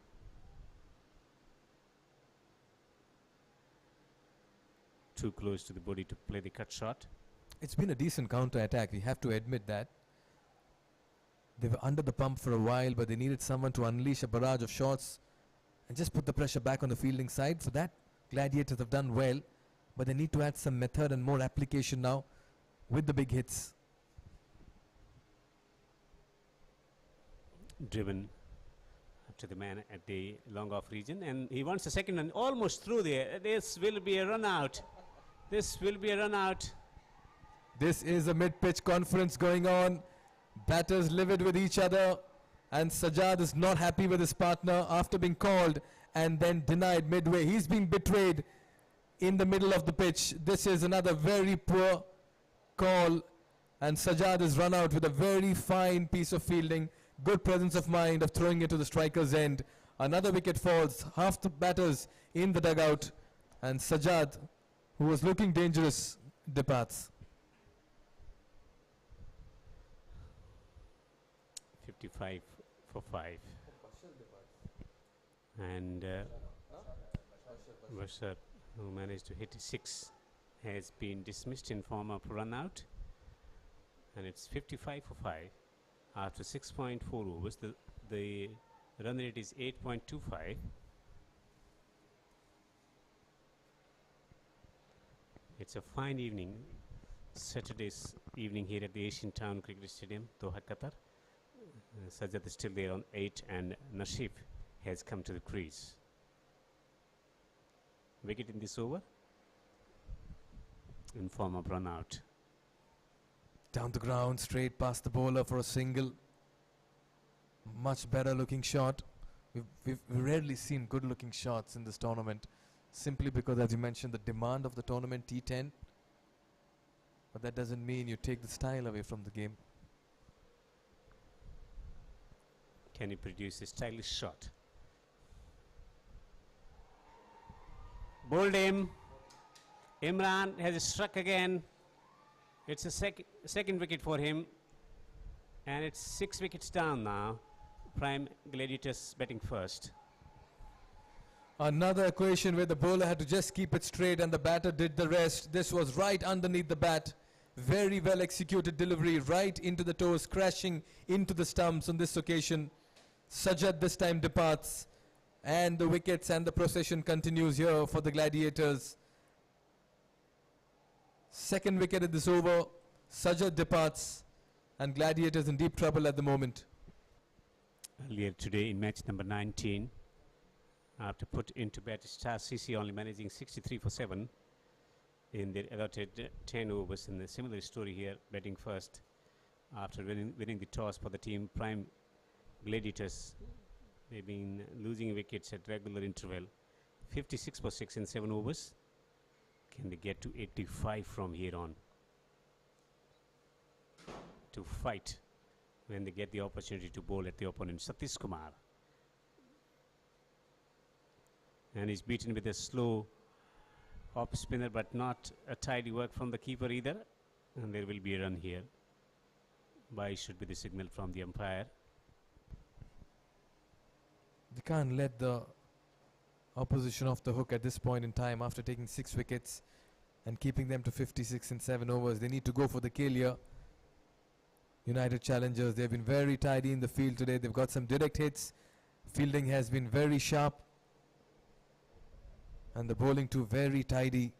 Too close to the body to play the cut shot. It's been a decent counter attack, we have to admit that. They were under the pump for a while, but they needed someone to unleash a barrage of shots and just put the pressure back on the fielding side. For that, Gladiators have done well, but they need to add some method and more application now with the big hits. Driven up to the man at the long off region, and he wants a second and almost through there. This will be a run out. This will be a run out. This is a mid-pitch conference going on. Batters livid with each other, and Sajjad is not happy with his partner after being called and then denied midway. He's being betrayed in the middle of the pitch. This is another very poor call, and Sajjad is run out with a very fine piece of fielding. Good presence of mind of throwing it to the striker's end. Another wicket falls, half the batters in the dugout, and Sajjad, who was looking dangerous, departs. 55 for 5. And Bashar, who managed to hit 6, has been dismissed in form of run out. And it's 55 for 5. After 6.4 overs, the run rate is 8.25. It's a fine evening, Saturday's evening here at the Asian Town Cricket Stadium, Doha, Qatar. Sajjad is still there on 8 and Nashif has come to the crease. Wicket in this over in form of run out. Down the ground, straight past the bowler for a single. Much better looking shot. We've rarely seen good looking shots in this tournament, simply because, as you mentioned, the demand of the tournament, T10. But that doesn't mean you take the style away from the game. Can he produce a stylish shot? Bowled him. Imran has struck again. It's a second wicket for him. And it's 6 wickets down now. Prime Gladiators batting first. Another equation where the bowler had to just keep it straight and the batter did the rest. This was right underneath the bat. Very well executed delivery right into the toes, crashing into the stumps on this occasion. Sajjad this time departs, and the wickets and the procession continues here for the Gladiators. Second wicket at this over. Sajjad departs, and Gladiators in deep trouble at the moment. Earlier today in match number 19, after put into bat, Star CC only managing 63 for 7 in their allotted 10 overs. And a similar story here, batting first after winning the toss for the team. Prime Gladiators, they've been losing wickets at regular interval. 56 for 6 in 7 overs. Can they get to 85 from here on to fight when they get the opportunity to bowl at the opponent? Satish Kumar. And he's beaten with a slow off spinner, but not a tidy work from the keeper either. And there will be a run here. Bye should be the signal from the umpire. They can't let the opposition off the hook at this point in time after taking 6 wickets and keeping them to 56 in 7 overs. They need to go for the kill here. United Challengers, they've been very tidy in the field today. They've got some direct hits. Fielding has been very sharp. And the bowling too very tidy.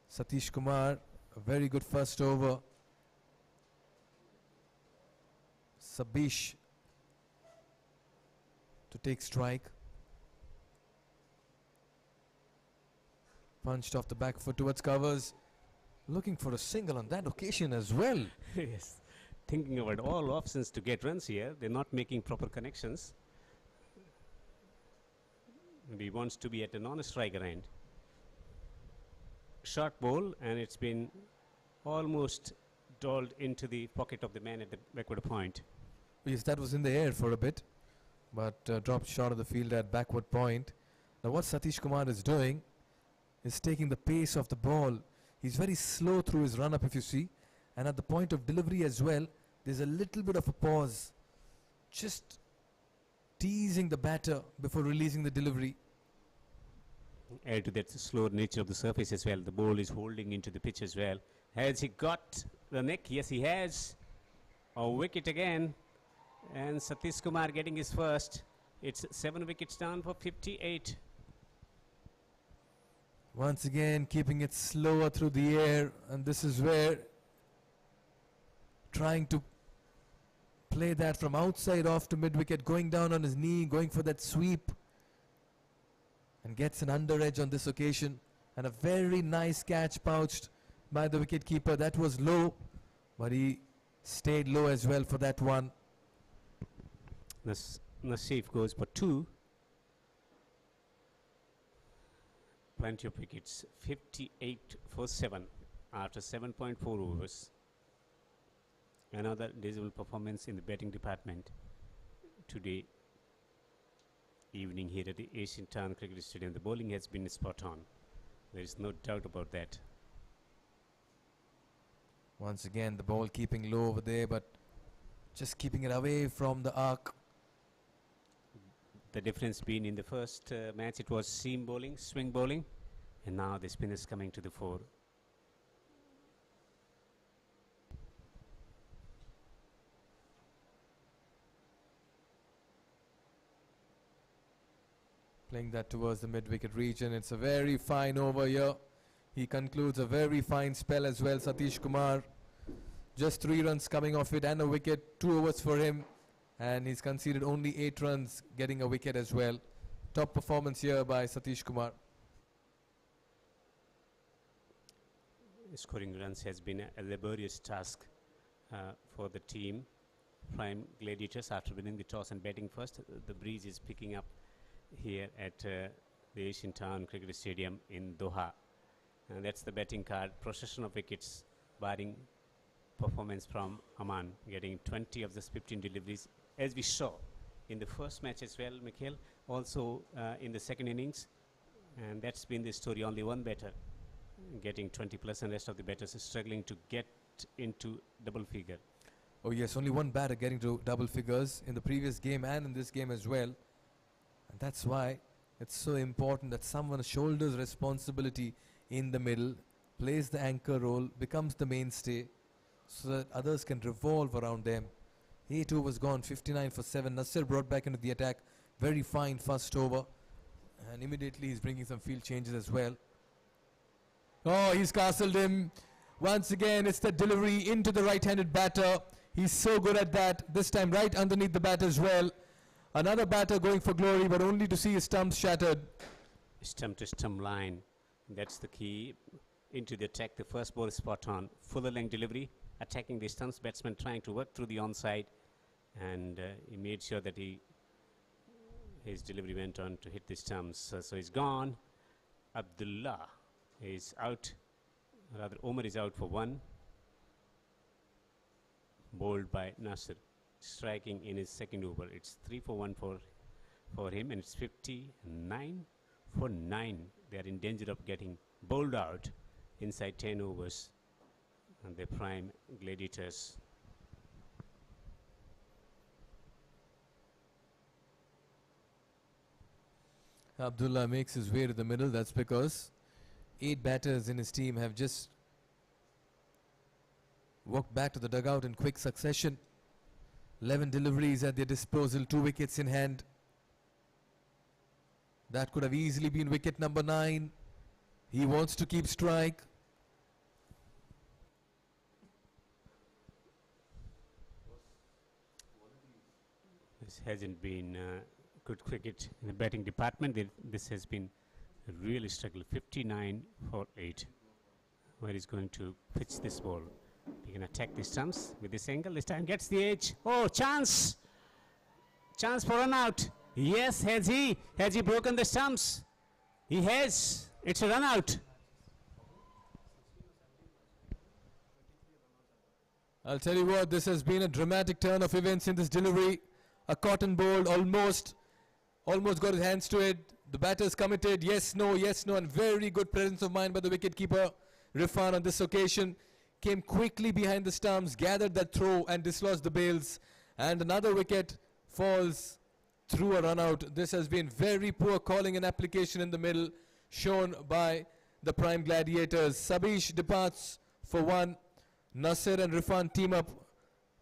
Satish Kumar, a very good first over. Sabish to take strike. Punched off the back foot towards covers. Looking for a single on that occasion as well. Yes, thinking about all options to get runs here. They're not making proper connections. Maybe he wants to be at a non-striker end. Short ball, and it's been almost doled into the pocket of the man at the backward point. Yes, that was in the air for a bit, but dropped short of the field at backward point. Now what Satish Kumar is doing is taking the pace of the ball. He's very slow through his run-up, if you see. And at the point of delivery as well, there's a little bit of a pause. Just teasing the batter before releasing the delivery. Add to that slow nature of the surface as well. The ball is holding into the pitch as well. Has he got the neck? Yes, he has. A wicket again. And Satish Kumar getting his first. It's 7 wickets down for 58. Once again, keeping it slower through the air. And this is where trying to play that from outside off to mid-wicket, going down on his knee, going for that sweep. And gets an under edge on this occasion. And a very nice catch pouched by the wicket-keeper. That was low, but he stayed low as well for that one. Naseef goes for 2. Plenty of wickets. 58 for 7 after 7.4 overs. Another dismal performance in the batting department today evening here at the Asian Town Cricket Stadium. The bowling has been spot on. There is no doubt about that. Once again, the ball keeping low over there, but just keeping it away from the arc. The difference being in the first match it was seam bowling, swing bowling, and now the spinners coming to the fore. Playing that towards the mid-wicket region. It's a very fine over here. He concludes a very fine spell as well, Satish Kumar. Just 3 runs coming off it and a wicket, 2 overs for him. And he's conceded only 8 runs, getting a wicket as well. Top performance here by Satish Kumar. Scoring runs has been a laborious task for the team. Prime Gladiators, after winning the toss and batting first, the breeze is picking up here at the Asian Town Cricket Stadium in Doha. And that's the batting card. Procession of wickets, barring performance from Aman, getting 20 of the 15 deliveries, as we saw in the first match as well, Mikhail, also in the second innings. And that's been the story. Only one batter getting 20 plus, and rest of the batters is struggling to get into double figure. Oh yes, only one batter getting to double figures in the previous game and in this game as well. And that's why it's so important that someone shoulders responsibility in the middle, plays the anchor role, becomes the mainstay, so that others can revolve around them. 8 overs gone, 59 for 7. Nasir brought back into the attack. Very fine first over. And immediately he's bringing some field changes as well. Oh, he's castled him. Once again, it's the delivery into the right-handed batter. He's so good at that. This time right underneath the bat as well. Another batter going for glory, but only to see his stumps shattered. Stump to stump line. That's the key. Into the attack, the first ball is spot on. Fuller length delivery, attacking the stumps. Batsman trying to work through the onside. And he made sure that his delivery went on to hit the stumps. So he's gone. Abdullah is out. Rather, Omar is out for 1. Bowled by Nasir, striking in his second over. It's 3 for 1 for him, and it's 59 for 9. They are in danger of getting bowled out inside 10 overs, and the Prime Gladiators. Abdullah makes his way to the middle. That's because 8 batters in his team have just walked back to the dugout in quick succession. 11 deliveries at their disposal, 2 wickets in hand. That could have easily been wicket number 9. He wants to keep strike. This hasn't been good cricket in the batting department. This has been a really struggle. 59 for 8. Where he's going to pitch this ball. He can attack the stumps with this angle. This time gets the edge. Oh, chance! Chance for run out. Yes, has he broken the stumps? He has. It's a run out. I'll tell you what, this has been a dramatic turn of events in this delivery. A cotton ball, almost got his hands to it. The batter's committed. Yes, no, and very good presence of mind by the wicketkeeper, Rifan, on this occasion. Came quickly behind the stumps, gathered that throw and dislodged the bails. And another wicket falls through a run out. This has been very poor calling and application in the middle, shown by the Prime Gladiators. Sabish departs for 1. Nasir and Rifan team up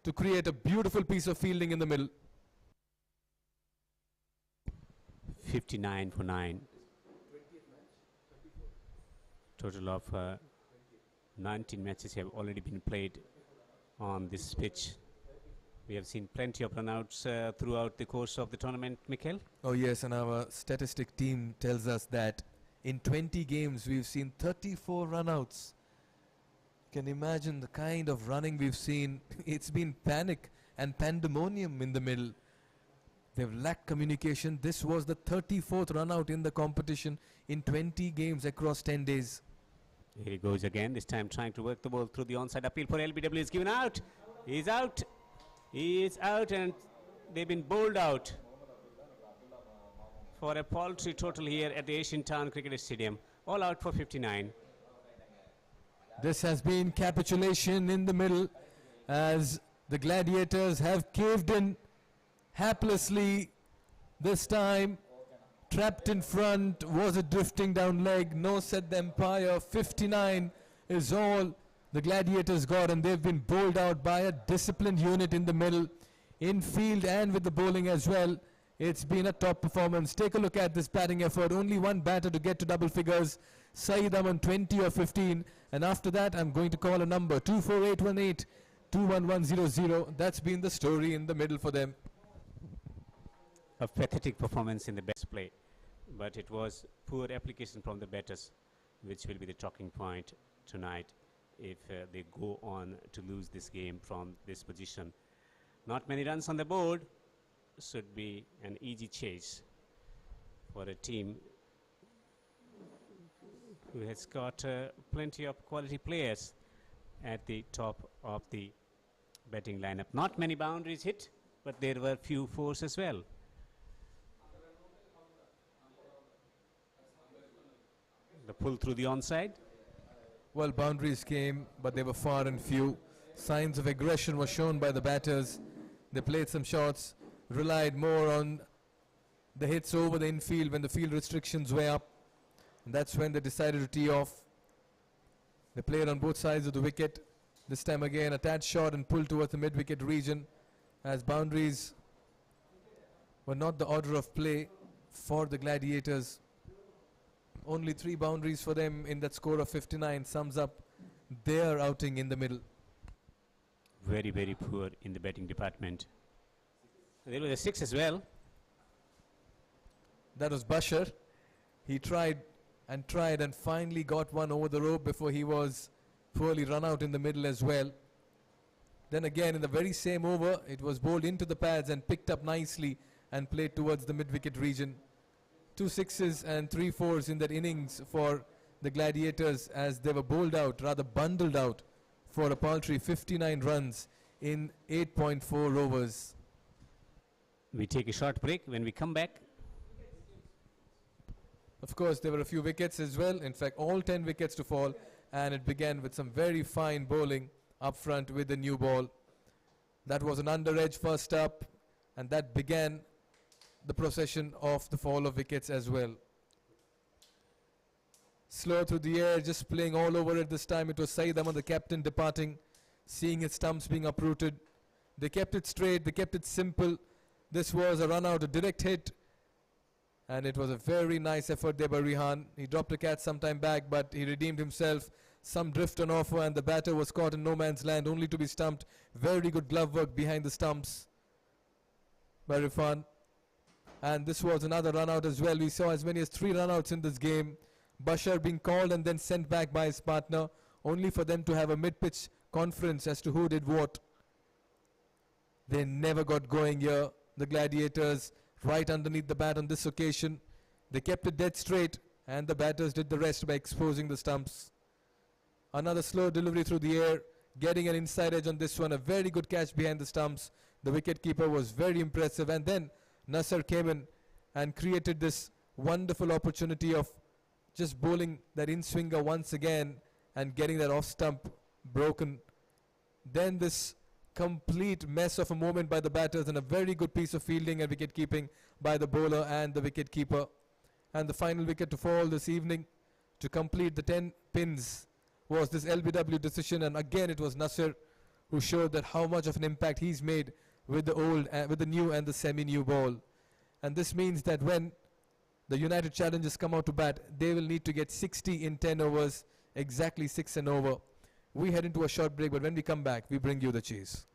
to create a beautiful piece of fielding in the middle. 59 for 9. Total of 19 matches have already been played on this pitch. We have seen plenty of runouts throughout the course of the tournament, Mikhail. Oh yes, and our statistic team tells us that in 20 games we've seen 34 runouts. You can imagine the kind of running we've seen. It's been panic and pandemonium in the middle. They've lacked communication. This was the 34th run out in the competition in 20 games across 10 days. Here he goes again, this time trying to work the ball through the onside. Appeal for LBW is given out. He's out. He is out, and they've been bowled out for a paltry total here at the Asian Town Cricket Stadium. All out for 59. This has been capitulation in the middle as The Gladiators have caved in haplessly this time. Trapped in front, was a drifting down leg, no, said the umpire. 59 is all the Gladiators got, and they've been bowled out by a disciplined unit in the middle, in field and with the bowling as well. It's been a top performance. Take a look at this batting effort. Only one batter to get to double figures. Saeed Aman 20 or 15, and after that I'm going to call a number 24818 21100. That's been the story in the middle for them. A pathetic performance in the best play, but it was poor application from the batters, which will be the talking point tonight if they go on to lose this game from this position. Not many runs on the board should be an easy chase for a team who has got plenty of quality players at the top of the batting lineup. Not many boundaries hit, but there were few fours as well. The pull through the onside. Well, boundaries came, but they were far and few. Signs of aggression were shown by the batters. They played some shots, relied more on the hits over the infield when the field restrictions were up. And that's when they decided to tee off. They played on both sides of the wicket. This time again, a tad short and pulled towards the mid-wicket region, as boundaries were not the order of play for the Gladiators. Only 3 boundaries for them in that score of 59 sums up their outing in the middle. Very, very poor in the batting department. There was a 6 as well. That was Bashar. He tried and finally got one over the rope before he was poorly run out in the middle as well. Then again, in the very same over, it was bowled into the pads and picked up nicely and played towards the mid-wicket region. 2 6s and 3 4s in that innings for the Gladiators, as they were bowled out, rather bundled out, for a paltry 59 runs in 8.4 overs. We take a short break. When we come back, of course, there were a few wickets as well. In fact, all 10 wickets to fall, and it began with some very fine bowling up front with the new ball. That was an under edge first up, and that began the procession of the fall of wickets as well. Slow through the air, just playing all over it this time. It was Saeed Ahmad, the captain, departing, seeing his stumps being uprooted. They kept it straight, they kept it simple. This was a run out, a direct hit, and it was a very nice effort there by Rihan. He dropped a catch some time back, but he redeemed himself. Some drift on offer, and the batter was caught in no man's land, only to be stumped. Very good glove work behind the stumps by Irfan. And this was another run out as well. We saw as many as 3 run outs in this game. Bashar being called and then sent back by his partner, only for them to have a mid-pitch conference as to who did what. They never got going here. The Gladiators right underneath the bat on this occasion. They kept it dead straight, and the batters did the rest by exposing the stumps. Another slow delivery through the air, getting an inside edge on this one. A very good catch behind the stumps. The wicket-keeper was very impressive, and then Nasser came in and created this wonderful opportunity of just bowling that in-swinger once again and getting that off-stump broken. Then this complete mess of a moment by the batters, and a very good piece of fielding and wicket-keeping by the bowler and the wicket-keeper. And the final wicket to fall this evening to complete the 10 pins was this LBW decision, and again it was Nasser who showed that how much of an impact he's made with the old, with the new and the semi-new ball. And this means that when the United Challengers come out to bat, they will need to get 60 in 10 overs, exactly 6 and over. We head into a short break, but when we come back, we bring you the chase.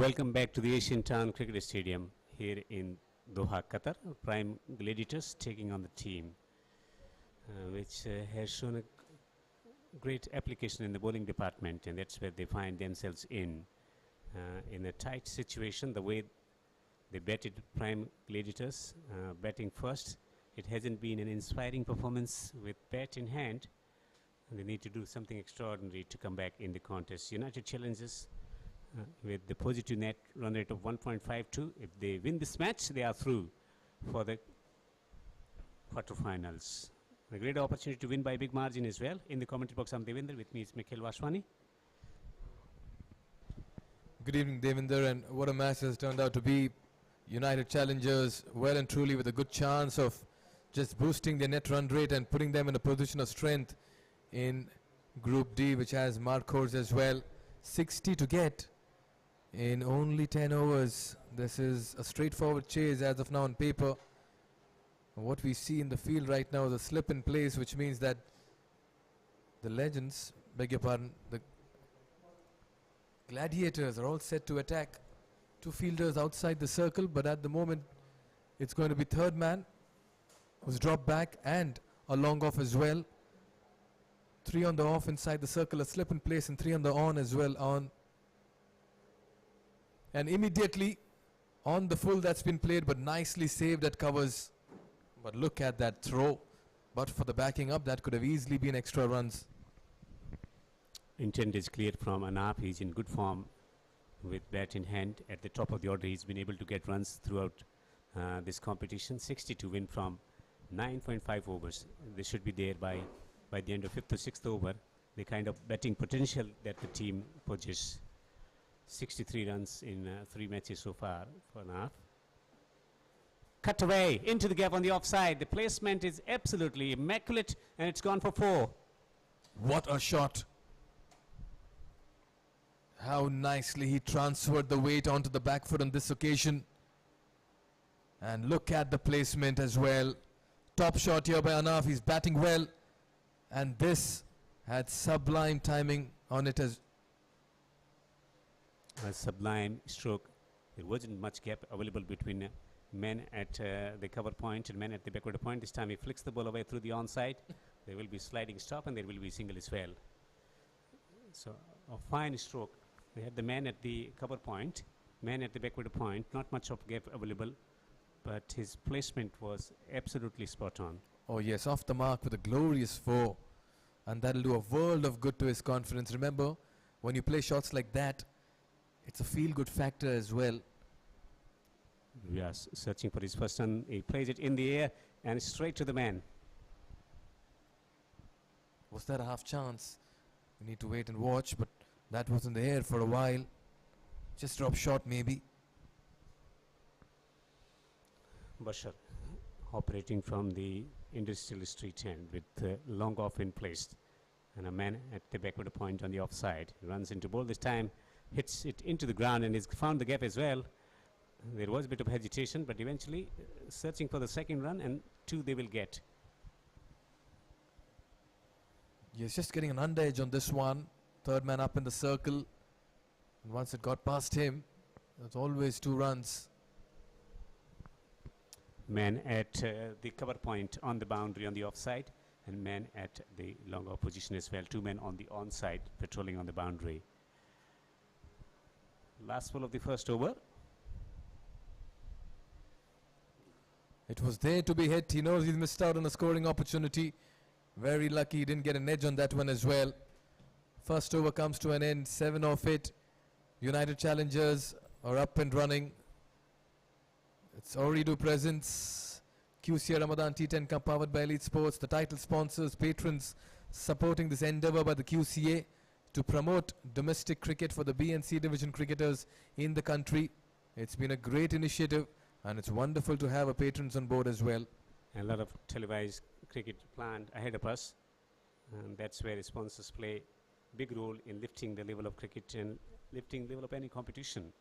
Welcome back to the Asian Town Cricket Stadium here in Doha, Qatar. Prime Gladiators taking on the team, which has shown a great application in the bowling department, and that's where they find themselves in a tight situation. The way they batted Prime Gladiators, batting first, it hasn't been an inspiring performance with bat in hand, and they need to do something extraordinary to come back in the contest. United Challengers with the positive net run rate of 1.52. If they win this match, they are through for the quarterfinals. A great opportunity to win by big margin as well. In the commentary box, I'm Devinder. With me is Mikhail Vashwani. Good evening, Devinder, and what a match has turned out to be. United Challengers well and truly with a good chance of just boosting their net run rate and putting them in a position of strength in Group D, which has Marcos as well. 60 to get in only 10 overs. This is a straightforward chase as of now on paper. What we see in the field right now is a slip in place, which means that the legends, beg your pardon, the Gladiators are all set to attack. Two fielders outside the circle, but at the moment it's going to be third man who's dropped back and a long off as well. Three on the off inside the circle, a slip in place, and three on the on as well on. And immediately on the full that's been played, but nicely saved at covers. But look at that throw. But for the backing up, that could have easily been extra runs. Intent is clear from Anap. He's in good form with bat in hand. At the top of the order, he's been able to get runs throughout this competition. 60 to win from 9.5 overs. They should be there by the end of 5th or 6th over. The kind of batting potential that the team possesses. 63 runs in 3 matches so far for Anap. Cut away into the gap on the offside. The placement is absolutely immaculate, and it's gone for 4. What a shot. How nicely he transferred the weight onto the back foot on this occasion. And look at the placement as well. Top shot here by Anaf. He's batting well. And this had sublime timing on it as a sublime stroke. There wasn't much gap available between men at the cover point and men at the backward point. This time he flicks the ball away through the onside. There will be sliding stop and there will be single as well. So a fine stroke. They had the man at the cover point, man at the backward point. Not much of gap available, but his placement was absolutely spot on. Oh yes, off the mark with a glorious 4. And that'll do a world of good to his confidence. Remember, when you play shots like that, it's a feel-good factor as well. Yes, searching for his first run. He plays it in the air and straight to the man. Was that a half chance? We need to wait and watch, but that was in the air for a while. Just drop short maybe. Bashar operating from the industrial street end with long off in place and a man at the backward point on the offside. Runs into ball this time, hits it into the ground and has found the gap as well. There was a bit of hesitation, but eventually searching for the second run, and 2 they will get. Yes, just getting an under edge on this one. Third man up in the circle. And once it got past him, there's always 2 runs. Man at the cover point on the boundary on the offside, and man at the long off position as well. 2 men on the onside patrolling on the boundary. Last ball of the first over. It was there to be hit. He knows he's missed out on a scoring opportunity. Very lucky he didn't get an edge on that one as well. First over comes to an end. 7 off it. United Challengers are up and running. It's Ooredoo presents. QCA Ramadan T10 Cup powered by Elite Sports. The title sponsors, patrons supporting this endeavour by the QCA to promote domestic cricket for the B and C division cricketers in the country. It's been a great initiative, and it's wonderful to have a patrons on board as well. And a lot of televised cricket planned ahead of us, and that's where the sponsors play a big role in lifting the level of cricket and lifting the level of any competition,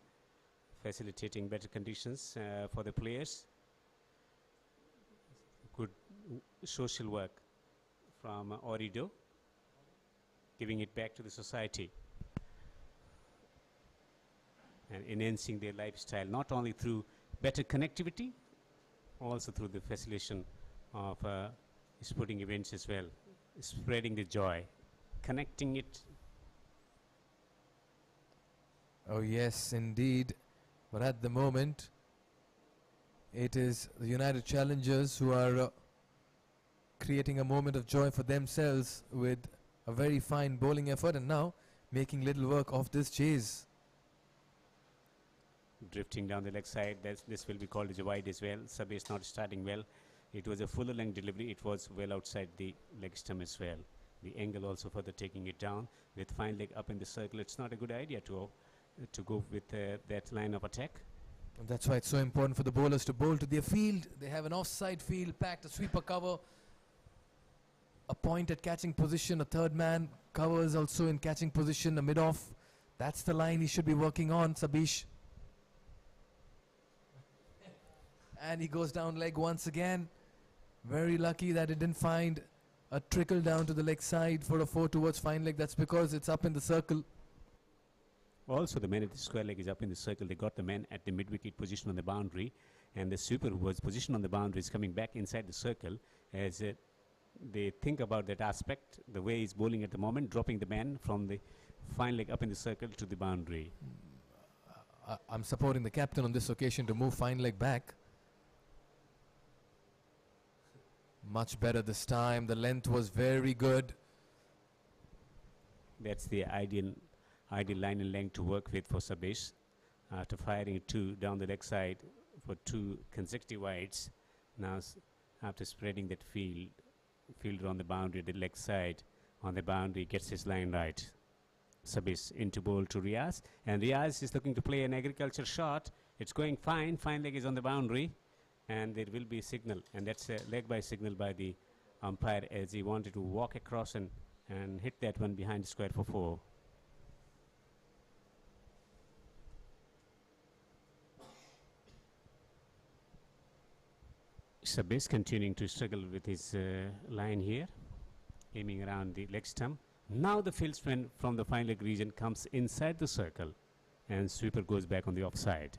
facilitating better conditions for the players. Good social work from Ooredoo, giving it back to the society. and enhancing their lifestyle, not only through better connectivity, also through the facilitation of sporting events as well, spreading the joy, connecting it. Oh yes, indeed. But at the moment, it is the United Challengers who are creating a moment of joy for themselves with a very fine bowling effort, and now making little work of this chase. Drifting down the leg side, this will be called as a wide as well. Sabir not starting well. It was a fuller length delivery. It was well outside the leg stump as well. The angle also further taking it down with fine leg up in the circle. It's not a good idea to go with that line of attack. And that's why it's so important for the bowlers to bowl to their field. They have an offside field, packed, a sweeper cover, a point at catching position, a third man covers also in catching position, a mid-off. That's the line he should be working on, Sabish. And he goes down leg once again. Very lucky that it didn't find a trickle down to the leg side for a 4 towards fine leg. That's because it's up in the circle. Also, the man at the square leg is up in the circle. They got the man at the mid-wicket position on the boundary, and the sweeper who was positioned on the boundary is coming back inside the circle as they think about that aspect, the way he's bowling at the moment, dropping the man from the fine leg up in the circle to the boundary. I'm supporting the captain on this occasion to move fine leg back. Much better this time. The length was very good. That's the ideal line and length to work with for Sabish. After firing 2 down the leg side for 2 consecutive wides, now after spreading that fielder on the boundary, the leg side on the boundary, gets his line right. Sabish into bowl to Riaz, and Riaz is looking to play an agriculture shot. It's going fine. Fine leg is on the boundary, and there will be a signal, and that's a leg by signal by the umpire as he wanted to walk across and hit that one behind the square for 4. Sabish continuing to struggle with his line here, aiming around the leg stump. Now the fieldsman from the fine leg region comes inside the circle, and sweeper goes back on the offside.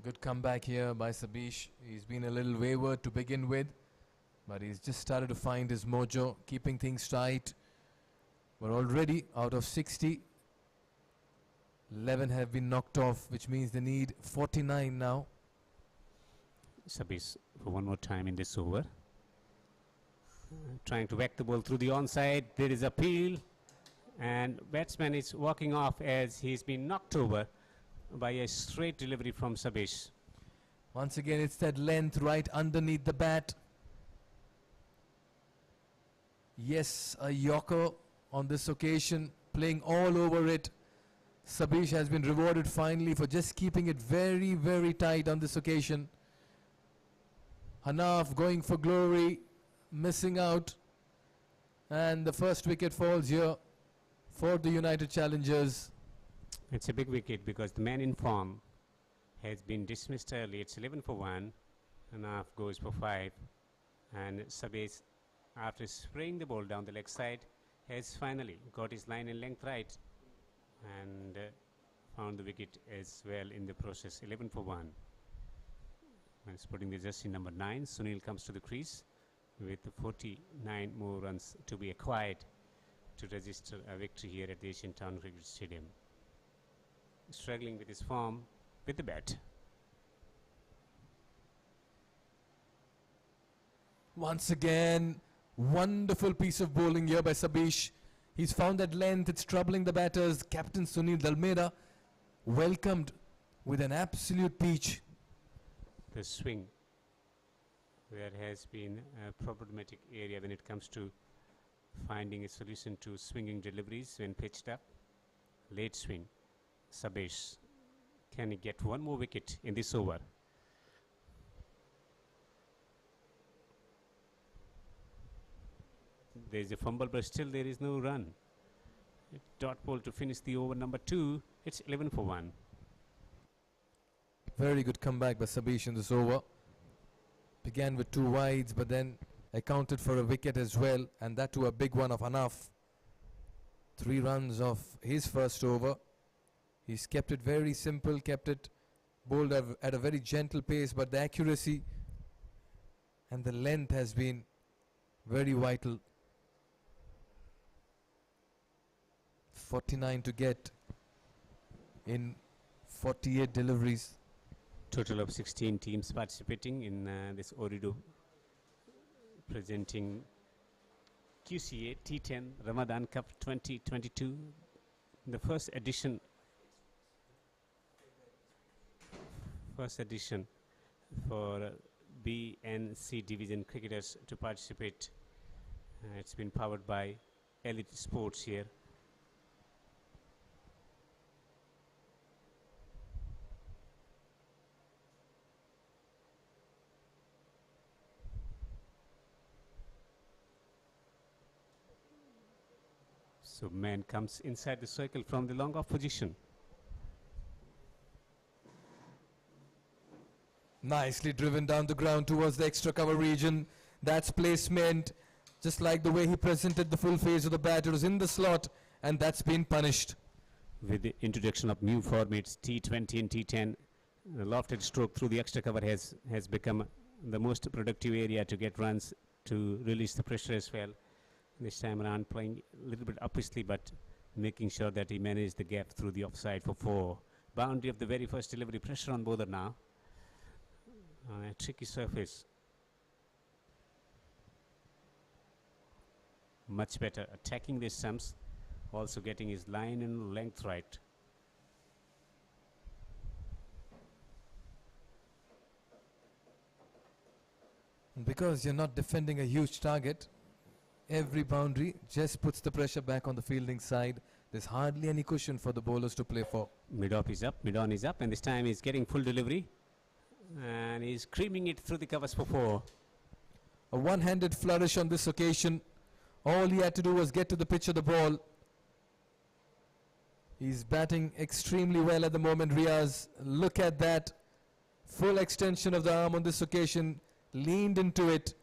Good comeback here by Sabish. He's been a little wayward to begin with, but he's just started to find his mojo, keeping things tight. We're already out of 60. 11 have been knocked off, which means they need 49 now. Sabish for one more time in this over. Trying to whack the ball through the onside. There is a peel, and batsman is walking off as he's been knocked over by a straight delivery from Sabish. Once again, it's that length right underneath the bat. Yes, a yorker on this occasion, playing all over it. Sabish has been rewarded finally for just keeping it very, very tight on this occasion. Hanaf going for glory, missing out. And the first wicket falls here for the United Challengers. It's a big wicket because the man in form has been dismissed early. It's 11 for 1. Hanaf goes for 5. And Sabish, after spraying the ball down the leg side, has finally got his line and length right, and found the wicket as well in the process. 11 for 1. And it's putting the jersey number 9. Sunil comes to the crease with 49 more runs to be acquired to register a victory here at the Asian Town Cricket Stadium. Struggling with his form with the bat. Once again, wonderful piece of bowling here by Sabish. He's found that length, it's troubling the batters. Captain Sunil Dalmeda welcomed with an absolute peach. The swing, there has been a problematic area when it comes to finding a solution to swinging deliveries when pitched up. Late swing. Sabish, can he get one more wicket in this over? There is a fumble, but still there is no run. Dot ball to finish the over number 2. It's 11 for 1. Very good comeback by Sabish in this over. Began with 2 wides, but then accounted for a wicket as well, and that too a big one of Hanaf. 3 runs of his first over. He's kept it very simple, kept it bowled at a very gentle pace, but the accuracy and the length has been very vital. 49 to get in 48 deliveries. Total of 16 teams participating in this Ooredoo, presenting QCA T10 Ramadan Cup 2022, the first edition for B and C division cricketers to participate. It's been powered by Elite Sports here. So man comes inside the circle from the long off position. Nicely driven down the ground towards the extra cover region. That's placement, just like the way he presented the full phase of the bat. It was in the slot, and that's been punished. With the introduction of new formats T20 and T10, the lofted stroke through the extra cover has become the most productive area to get runs, to release the pressure as well. This time around playing a little bit upwistly, but making sure that he managed the gap through the offside for 4. Boundary of the very first delivery, pressure on bowler now. On a tricky surface. Much better attacking the stumps, also getting his line and length right. Because you're not defending a huge target, every boundary just puts the pressure back on the fielding side. There's hardly any cushion for the bowlers to play for. Mid-off is up, mid-on is up, and this time he's getting full delivery. And he's creaming it through the covers for 4. A one-handed flourish on this occasion. All he had to do was get to the pitch of the ball. He's batting extremely well at the moment, Riaz. Look at that. Full extension of the arm on this occasion. Leaned into it.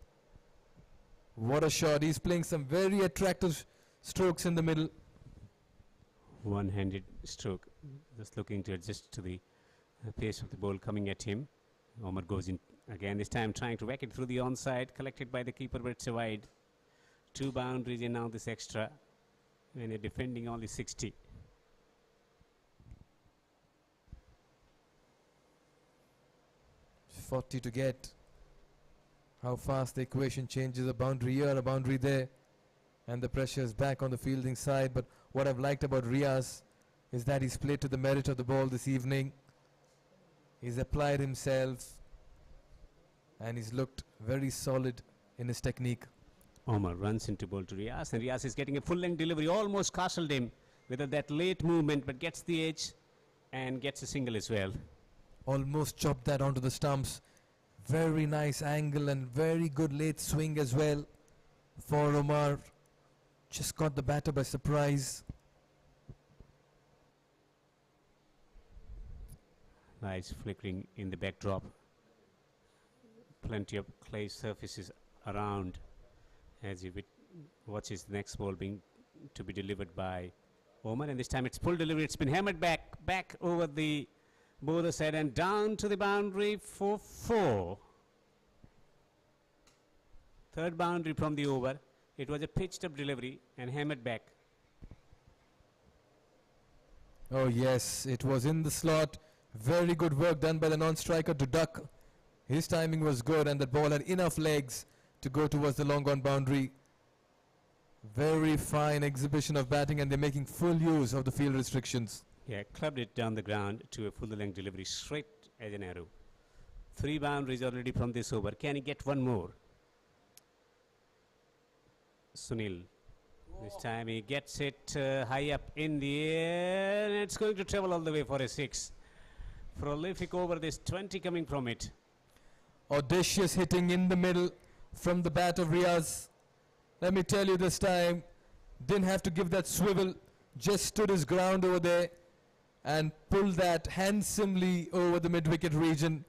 What a shot. He's playing some very attractive strokes in the middle. One-handed stroke. Just looking to adjust to the pace of the ball coming at him. Omar goes in again, this time trying to whack it through the onside, collected by the keeper, but it's a wide. 2 boundaries and now this extra, when you're defending only 60. .40 to get. How fast the equation changes. A boundary here, a boundary there, and the pressure is back on the fielding side. But what I've liked about Riaz is that he's played to the merit of the ball this evening. He's applied himself and he's looked very solid in his technique. Omar runs into ball to Riaz, and Riaz is getting a full length delivery, almost castled him with that late movement, but gets the edge and gets a single as well. Almost chopped that onto the stumps. Very nice angle and very good late swing as well for Omar. Just caught the batter by surprise. Nice flickering in the backdrop. Plenty of clay surfaces around as he watches the next ball being to be delivered by Omar, and this time it's full delivery. It's been hammered back over the bowler side and down to the boundary for 4. Third boundary from the over. It was a pitched up delivery and hammered back. Oh yes, it was in the slot. Very good work done by the non-striker to duck. His timing was good and the ball had enough legs to go towards the long on boundary. Very fine exhibition of batting, and they're making full use of the field restrictions. Yeah, clubbed it down the ground to a full length delivery straight as an arrow. 3 boundaries already from this over. Can he get one more? Sunil. This time he gets it high up in the air, and it's going to travel all the way for a 6. Prolific over, this 20 coming from it. Audacious hitting in the middle from the bat of Riaz. Let me tell you, this time didn't have to give that swivel, just stood his ground over there and pulled that handsomely over the mid-wicket region.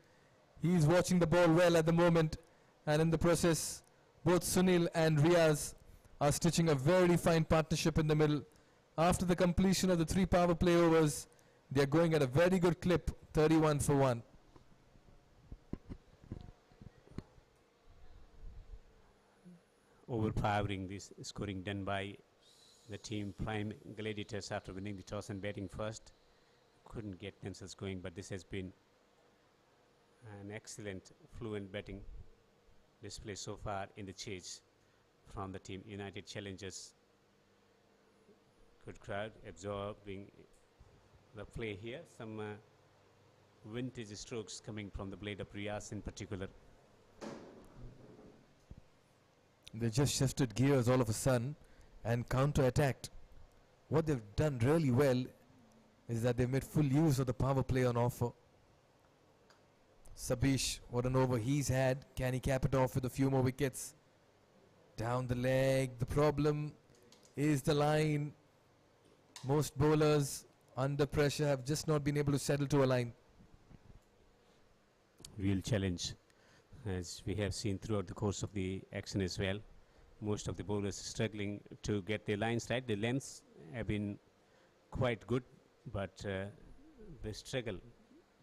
He's watching the ball well at the moment, and in the process both Sunil and Riaz are stitching a very fine partnership in the middle. After the completion of the 3 power play overs, they are going at a very good clip, 31 for 1. Overpowering this scoring done by the team Prime Gladiators after winning the toss and batting first. Couldn't get themselves going, but this has been an excellent fluent batting display so far in the chase from the team United Challengers. Good crowd absorbing the play here. Some vintage strokes coming from the blade of Riaz in particular. They just shifted gears all of a sudden and counter-attacked. What they've done really well is that they've made full use of the power play on offer. Sabish, what an over he's had. Can he cap it off with a few more wickets? Down the leg. The problem is the line. Most bowlers under pressure have just not been able to settle to a line. Real challenge, as we have seen throughout the course of the action as well. Most of the bowlers struggling to get their lines right. The lengths have been quite good, but they struggle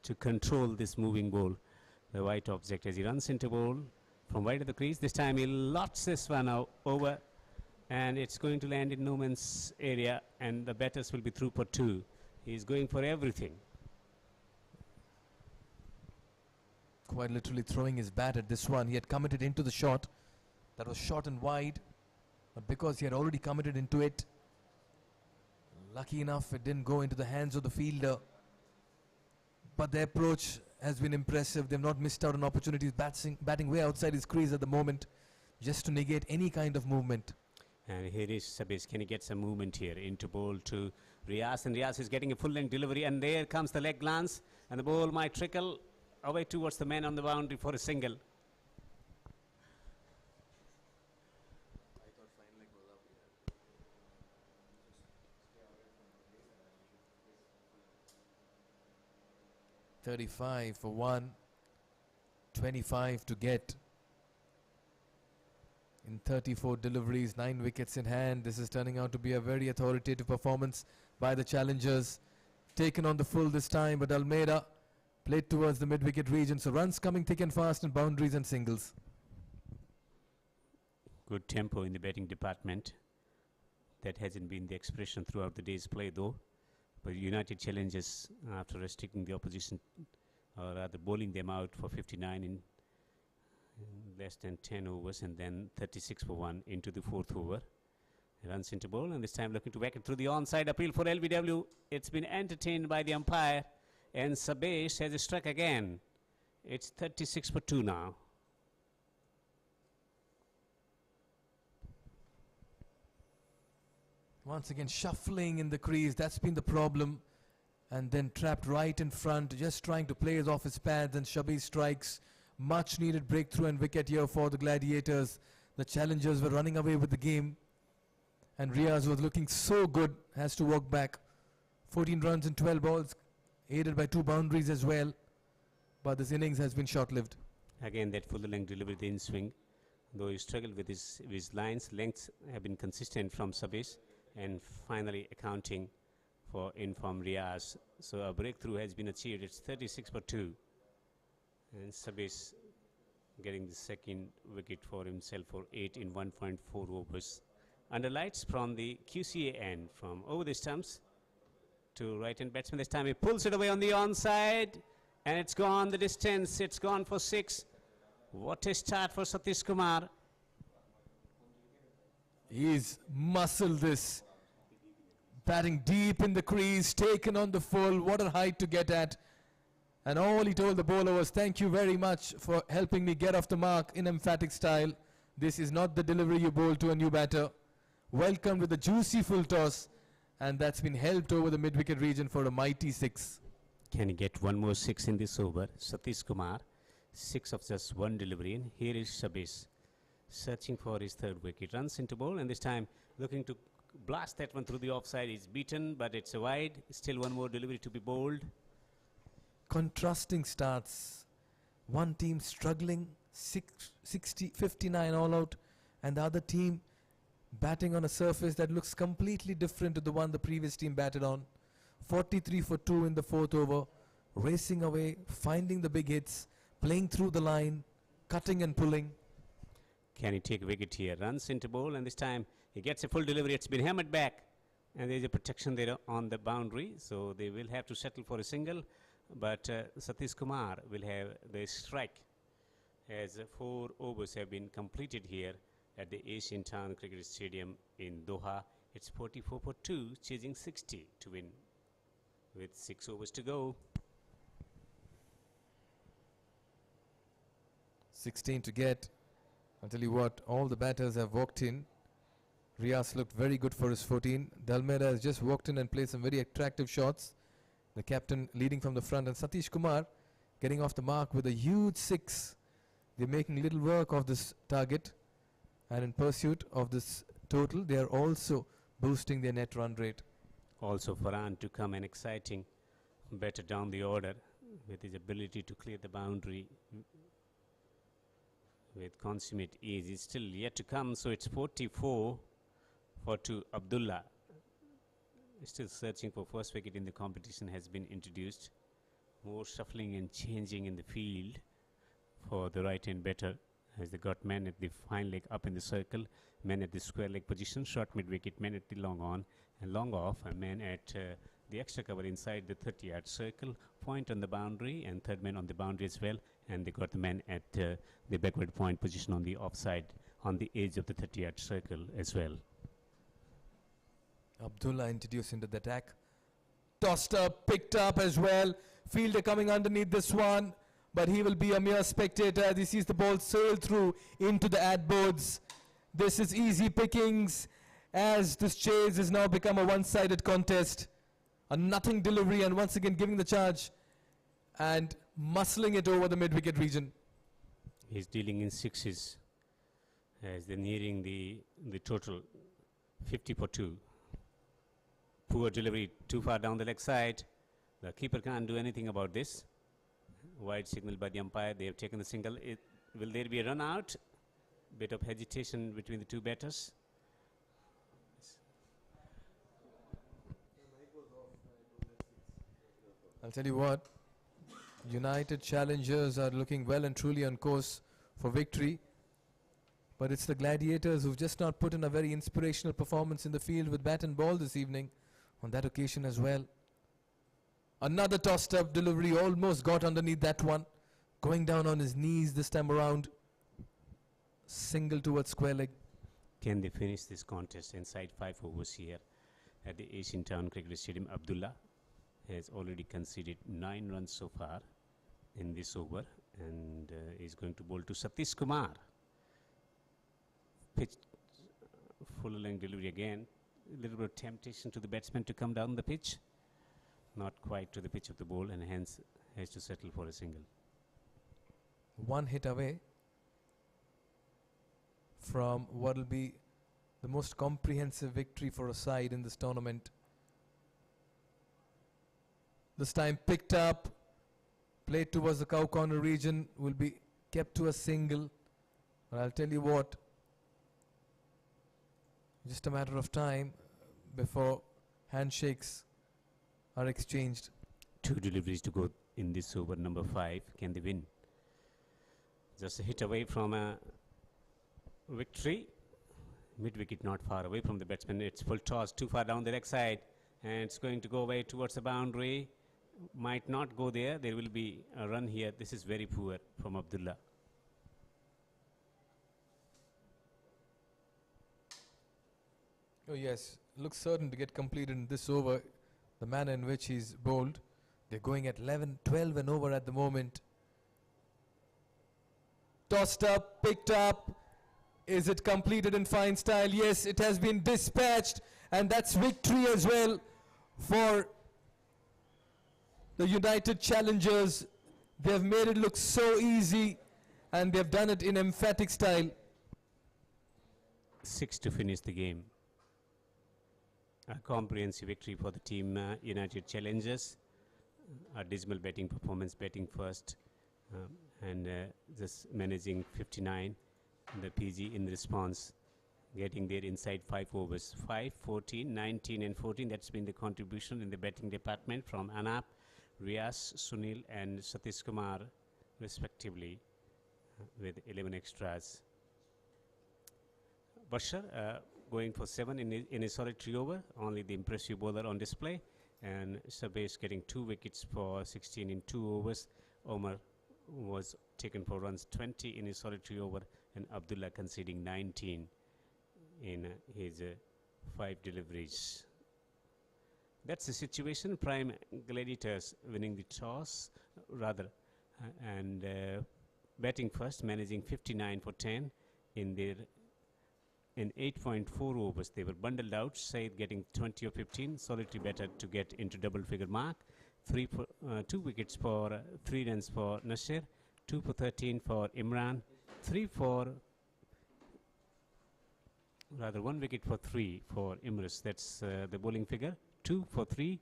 to control this moving ball. The white object as he runs into ball from wide of the crease. This time he lots this one over, and it's going to land in no man's area, and the batters will be through for 2. He's going for everything. Quite literally throwing his bat at this one. He had committed into the shot. That was short and wide, but because he had already committed into it, lucky enough it didn't go into the hands of the fielder. But the approach has been impressive. They've not missed out on opportunities, batting way outside his crease at the moment, just to negate any kind of movement. And here is Sabis. Can he get some movement here into ball to Riaz? And Riaz is getting a full-length delivery, and there comes the leg glance, and the ball might trickle away towards the man on the boundary for a single. .35 for 1, 25 to get. In 34 deliveries, 9 wickets in hand. This is turning out to be a very authoritative performance by the challengers. Taken on the full this time, but Almeida played towards the mid-wicket region. So runs coming thick and fast in boundaries and singles. Good tempo in the batting department. That hasn't been the expression throughout the day's play though. But United Challengers, after restricting the opposition, or rather bowling them out for 59 in less than 10 overs, and then 36 for 1 into the 4th over. Runs into ball, and this time looking to whack it through the onside appeal for LBW. It's been entertained by the umpire, and Sabesh has struck again. It's 36 for 2 now. Once again shuffling in the crease, that's been the problem. And then trapped right in front, just trying to play it off his pads, and Shabi strikes. Much needed breakthrough and wicket here for the Gladiators. The challengers were running away with the game, and Riaz was looking so good, has to walk back. 14 runs in 12 balls, aided by 2 boundaries as well. But this innings has been short-lived. Again, that full-length delivery, the in-swing. Though he struggled with his lines, lengths have been consistent from Sabesh, and finally accounting for in-form Riaz. So a breakthrough has been achieved. It's 36 for 2. And Sabesh getting the second wicket for himself for 8 in 1.4 overs. Under lights from the QCA end, from over the stumps to right-hand batsman. This time he pulls it away on the onside, and it's gone the distance. It's gone for 6. What a start for Satish Kumar. He's muscled this. Batting deep in the crease, taken on the full. What a height to get at. And all he told the bowler was, thank you very much for helping me get off the mark in emphatic style. This is not the delivery you bowl to a new batter. Welcome with a juicy full toss. And that's been helped over the mid-wicket region for a mighty 6. Can he get one more 6 in this over? Satish Kumar, 6 of just 1 delivery. And here is Shabish, searching for his 3rd wicket. Runs into ball, and this time looking to blast that one through the offside. He's beaten, but it's a wide. Still one more delivery to be bowled. Contrasting starts. One team struggling, 59 all out, and the other team batting on a surface that looks completely different to the one the previous team batted on. 43 for 2 in the 4th over, racing away, finding the big hits, playing through the line, cutting and pulling. Can he take a wicket here? Runs into bowl, and this time he gets a full delivery. It's been hammered back, and there's a protection there on the boundary, so they will have to settle for a single. But Satish Kumar will have the strike, as 4 overs have been completed here at the Asian Town Cricket Stadium in Doha. It's 44 for 2, chasing 60 to win with 6 overs to go. 16 to get. I'll tell you what, all the batters have walked in. Riaz looked very good for his 14. Dalmeda has just walked in and played some very attractive shots. The captain leading from the front, and Satish Kumar getting off the mark with a huge 6. They're making little work of this target, and in pursuit of this total, they are also boosting their net run rate. Also Farhan to come an exciting batter down the order with his ability to clear the boundary with consummate ease. He's still yet to come, so it's 44 for 2. Abdullah still searching for first wicket in the competition has been introduced. More shuffling and changing in the field for the right hand batter, as they got men at the fine leg up in the circle, men at the square leg position, short mid wicket, men at the long on and long off, and men at the extra cover inside the 30-yard circle, point on the boundary, and third man on the boundary as well. And they got the men at the backward point position on the offside, on the edge of the 30-yard circle as well. Abdullah introduced into the attack. Tossed up, picked up as well. Fielder coming underneath this one, but he will be a mere spectator as he sees the ball sail through into the ad boards. This is easy pickings as this chase has now become a one-sided contest. A nothing delivery, and once again giving the charge and muscling it over the mid-wicket region. He's dealing in 6s as they're nearing the total 50 for 2. Poor delivery, too far down the leg side. The keeper can't do anything about this. Wide signal by the umpire. They have taken the single. Will there be a run out? Bit of hesitation between the two batters. I'll tell you what, United Challengers are looking well and truly on course for victory. But it's the Gladiators who've just not put in a very inspirational performance in the field with bat and ball this evening on that occasion as well. Another tossed up delivery, almost got underneath that one. Going down on his knees this time around. Single towards square leg. Can they finish this contest inside 5 overs here at the Asian Town Cricket Stadium? Abdullah has already conceded 9 runs so far in this over, and is going to bowl to Satish Kumar. Pitch, full length delivery again. A little bit of temptation to the batsman to come down the pitch. Not quite to the pitch of the ball, and hence has to settle for a single. One hit away from what will be the most comprehensive victory for a side in this tournament. This time picked up, played towards the cow corner region, will be kept to a single. But I'll tell you what, just a matter of time before handshakes are exchanged. 2 deliveries to go in this over, number 5. Can they win? Just a hit away from a victory. Mid-wicket not far away from the batsman. It's full toss, too far down the leg side, and it's going to go away towards the boundary. Might not go there. There will be a run here. This is very poor from Abdullah. Oh yes, looks certain to get completed in this over. The manner in which he's bowled. They're going at 11, 12 and over at the moment. Tossed up, picked up. Is it completed in fine style? Yes, it has been dispatched, and that's victory as well for the United Challengers. They have made it look so easy, and they've done it in emphatic style. 6 to finish the game. A comprehensive victory for the team United Challengers. A dismal batting performance, batting first, and just managing 59. The PG in response getting there inside 5 overs. 5, 14, 19 and 14. That's been the contribution in the batting department from Anap, Riaz, Sunil and Satish Kumar respectively with 11 extras. Bashar going for 7 in a solitary over, only the impressive bowler on display, and Sabes getting 2 wickets for 16 in 2 overs. Omar was taken for runs 20 in his solitary over, and Abdullah conceding 19 in his 5 deliveries. That's the situation. Prime Gladiators winning the toss, and batting first, managing 59 for 10 in 8.4 overs. They were bundled out. Said getting 20 or 15, solitary batter to get into double figure mark. 2 wickets for 3 runs for Nasir, 2 for 13 for Imran, 1 wicket for 3 for Imrus. That's the bowling figure. 2 for 3,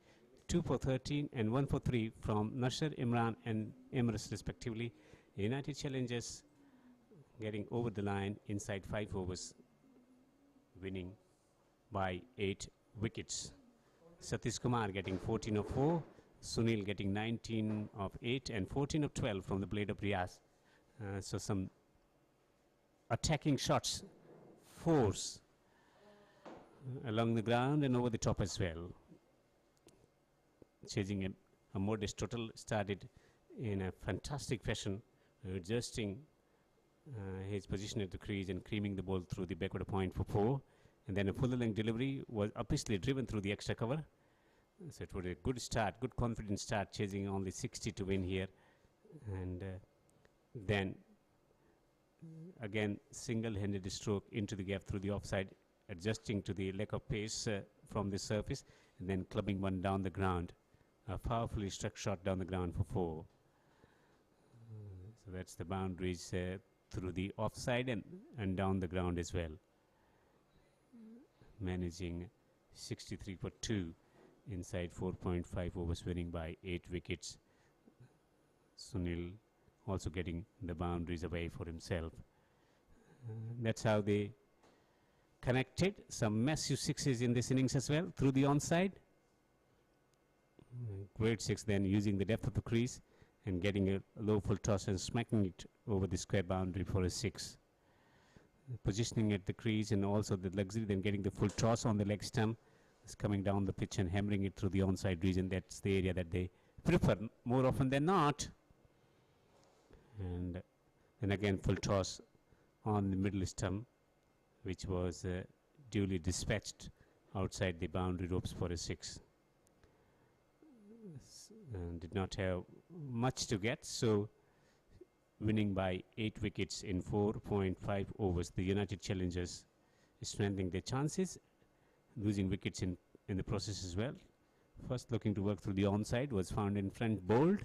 2 for 13 and 1 for 3 from Nasir, Imran and Imrus respectively. United Challengers getting over the line inside 5 overs, winning by 8 wickets. Satish Kumar getting 14 of 4, Sunil getting 19 of 8 and 14 of 12 from the blade of Riaz. So some attacking shots, force along the ground and over the top as well. Chasing a modest total, started in a fantastic fashion, adjusting his position at the crease and creaming the ball through the backward point for 4. And then a full length delivery was obviously driven through the extra cover. So it was a good start, good confident start, chasing only 60 to win here. And then again single-handed stroke into the gap through the offside, adjusting to the lack of pace from the surface, and then clubbing one down the ground. A powerfully struck shot down the ground for 4. So that's the boundaries through the offside and down the ground as well. Managing 63 for 2 inside 4.5 overs, winning by 8 wickets. Sunil also getting the boundaries away for himself. That's how they connected. Some massive 6s in this innings as well through the onside. Great 6 then, using the depth of the crease and getting a low full toss and smacking it over the square boundary for a 6. Positioning at the crease and also the luxury, then getting the full toss on the leg stump, is coming down the pitch and hammering it through the onside region. That's the area that they prefer more often than not. And then again full toss on the middle stump, which was duly dispatched outside the boundary ropes for a 6. And did not have much to get, so winning by 8 wickets in 4.5 overs. The United Challengers strengthening their chances, losing wickets in the process as well. First looking to work through the onside, was found in front bowled.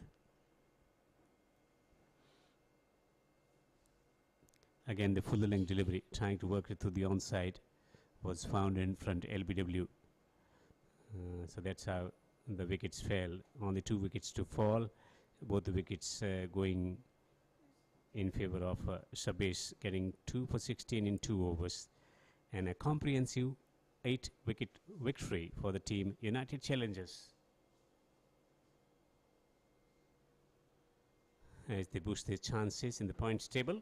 Again the full length delivery, trying to work it through the onside, was found in front LBW. So that's how the wickets fell. Only 2 wickets to fall, both the wickets going in favor of Sabes, getting 2 for 16 in 2 overs, and a comprehensive 8 wicket victory for the team United Challengers, as they boost their chances in the points table.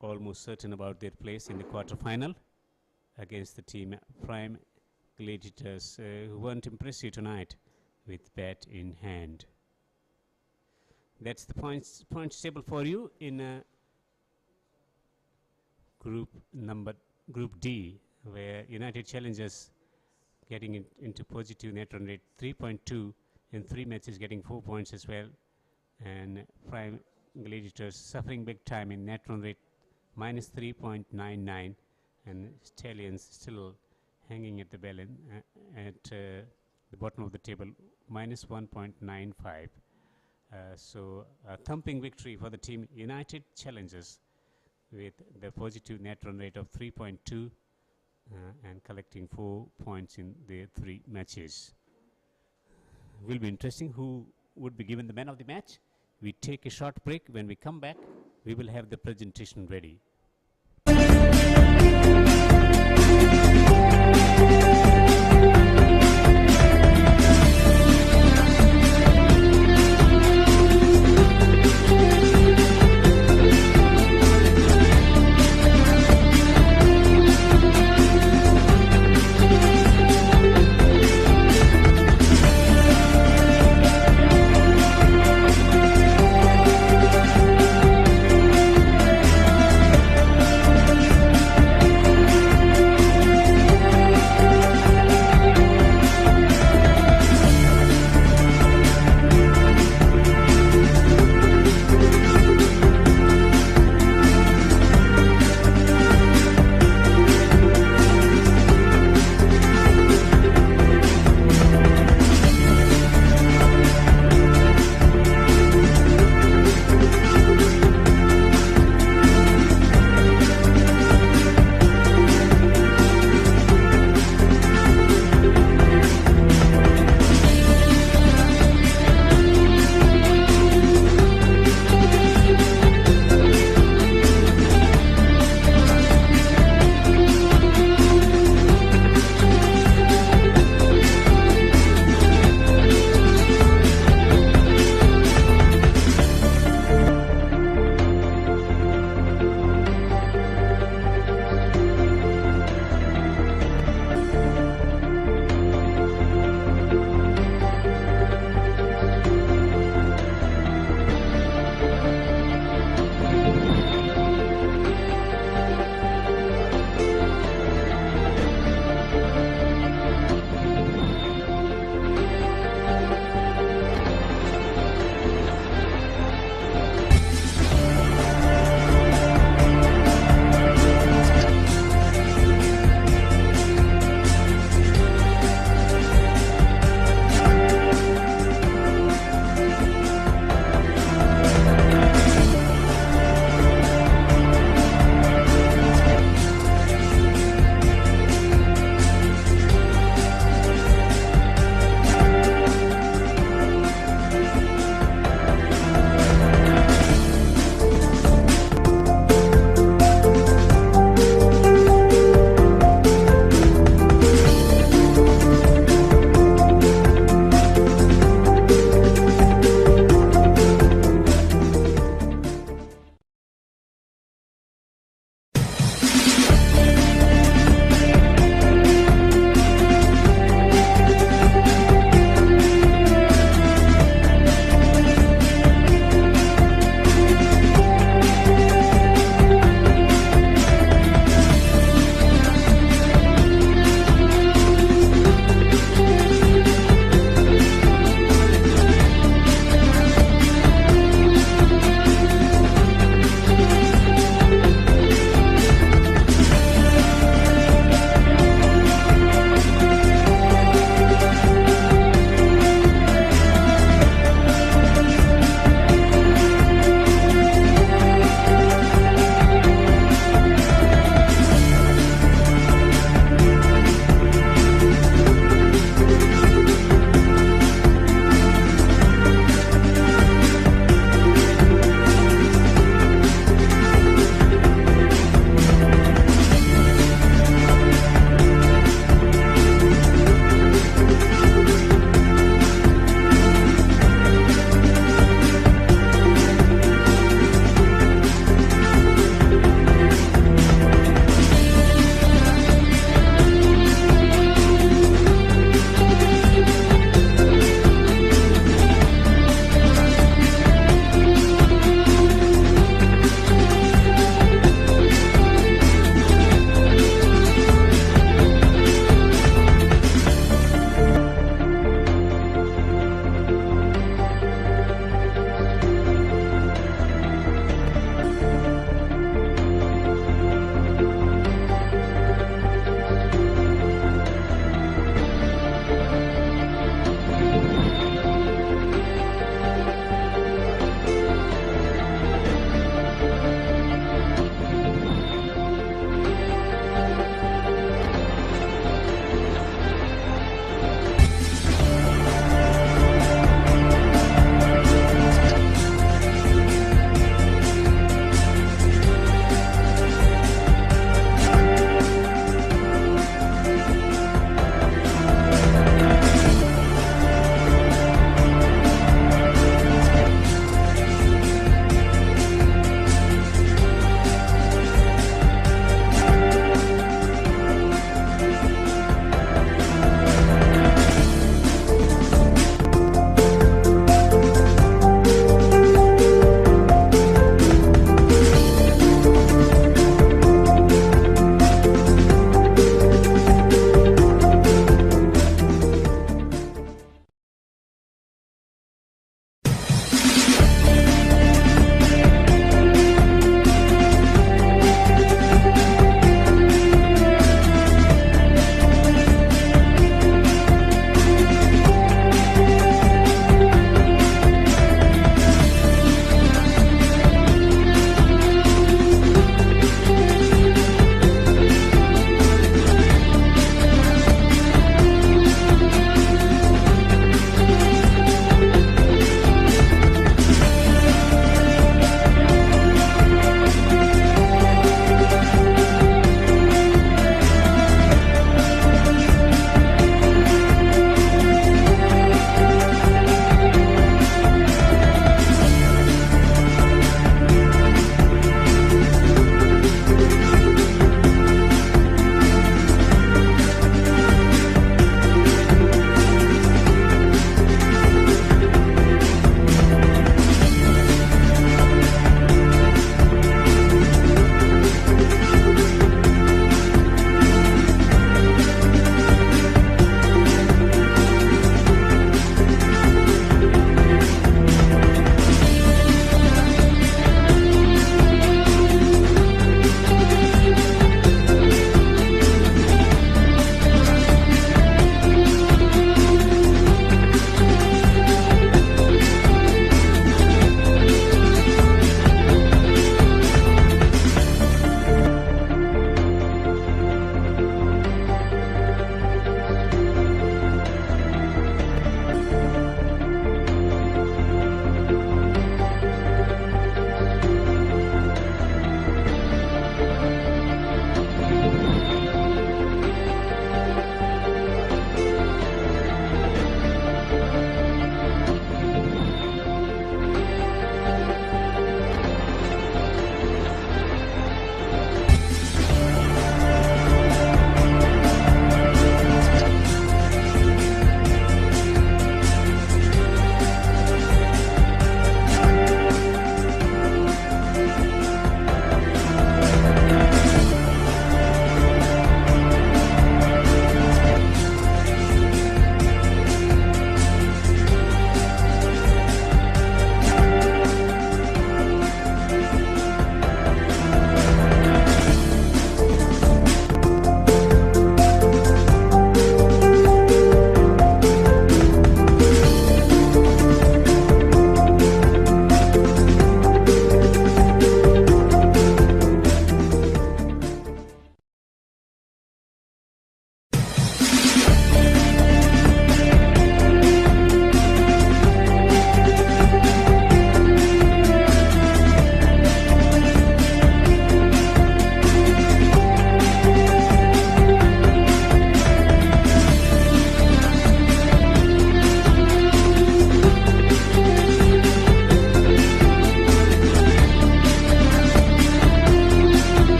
Almost certain about their place in the quarter-final against the team Prime Gladiators, who weren't impressive tonight with bat in hand. That's the points table for you in Group D, where United Challengers getting into positive net run rate 3.2 in 3 matches, getting 4 points as well, and Prime Gladiators suffering big time in net run rate minus 3.99, and Stallions still hanging at the bell at the bottom of the table, minus 1.95. So a thumping victory for the team United Challengers with the positive net run rate of 3.2 and collecting 4 points in their 3 matches. Will be interesting who would be given the man of the match. We take a short break. When we come back, we will have the presentation ready.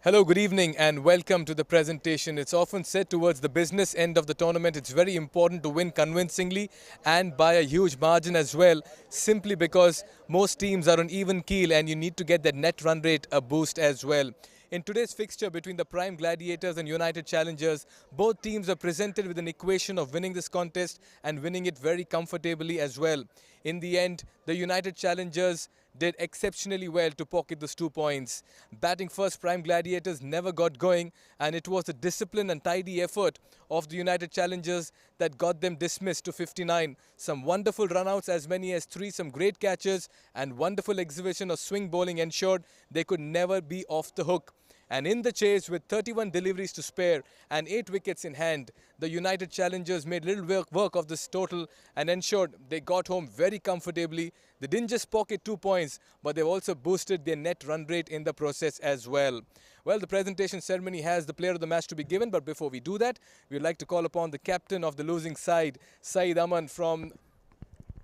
Hello, good evening and welcome to the presentation. It's often said towards the business end of the tournament, it's very important to win convincingly and by a huge margin as well, simply because most teams are on even keel and you need to get that net run rate a boost as well. In today's fixture between the Prime Gladiators and United Challengers, both teams are presented with an equation of winning this contest and winning it very comfortably as well. In the end, the United Challengers did exceptionally well to pocket those 2 points. Batting first, Prime Gladiators never got going, and it was the discipline and tidy effort of the United Challengers that got them dismissed to 59. Some wonderful runouts, as many as 3, some great catches, and wonderful exhibition of swing bowling ensured they could never be off the hook. And in the chase, with 31 deliveries to spare and 8 wickets in hand, the United Challengers made little work of this total and ensured they got home very comfortably. They didn't just pocket 2 points, but they've also boosted their net run rate in the process as well. Well, the presentation ceremony has the player of the match to be given, but before we do that, we'd like to call upon the captain of the losing side, Saeed Aman from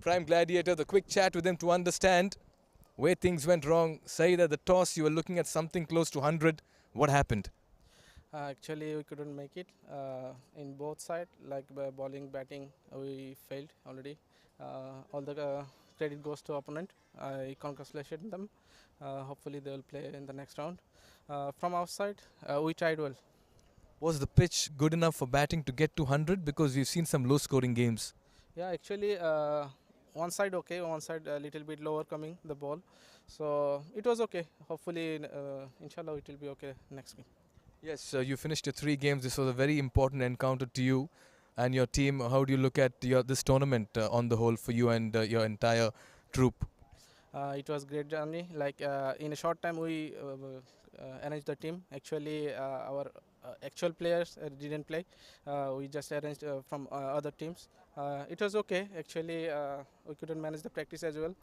Prime Gladiator. The quick chat with him to understand where things went wrong. Saeed, at the toss, you were looking at something close to 100. What happened? Actually, we couldn't make it in both sides, like by bowling, batting, we failed already. All the credit goes to opponent. I congratulate them. Hopefully, they will play in the next round. From our side, we tried well. Was the pitch good enough for batting to get to 100? Because we've seen some low-scoring games. Yeah, actually, one side okay, one side a little bit lower coming the ball. So it was okay. Hopefully, inshallah, it will be okay next game. Yes, you finished your 3 games. This was a very important encounter to you and your team. How do you look at this tournament on the whole for you and your entire troop? It was great journey. Like in a short time, we arranged the team. Actually, our actual players didn't play. We just arranged from other teams. It was okay. Actually, we couldn't manage the practice as well.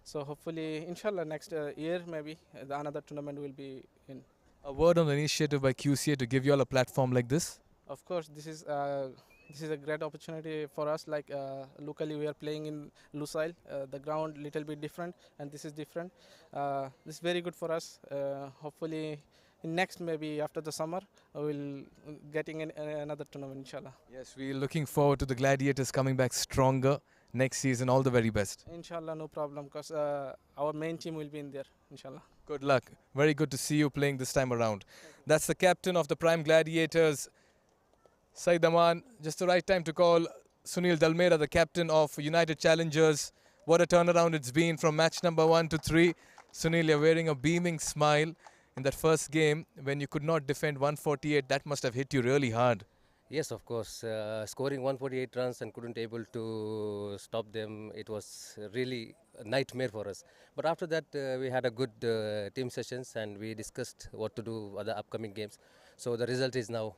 So hopefully, inshallah, next year maybe another tournament will be in. A word on the initiative by QCA to give you all a platform like this? Of course, this is a great opportunity for us. Like locally, we are playing in Lusail. The ground little bit different, and this is different. This is very good for us. Hopefully, in next maybe after the summer, we'll getting in another tournament, inshallah. Yes, we're looking forward to the Gladiators coming back stronger next season. All the very best. Inshallah, no problem, because our main team will be in there, inshallah. Good luck. Very good to see you playing this time around. That's the captain of the Prime Gladiators, Saeed Aman. Just the right time to call Sunil Dalmera, the captain of United Challengers. What a turnaround it's been from match number 1 to 3. Sunil, you're wearing a beaming smile. In that first game, when you could not defend 148, that must have hit you really hard. Yes, of course. Scoring 148 runs and couldn't able to stop them, it was really a nightmare for us. But after that, we had a good team sessions and we discussed what to do for the upcoming games. So the result is now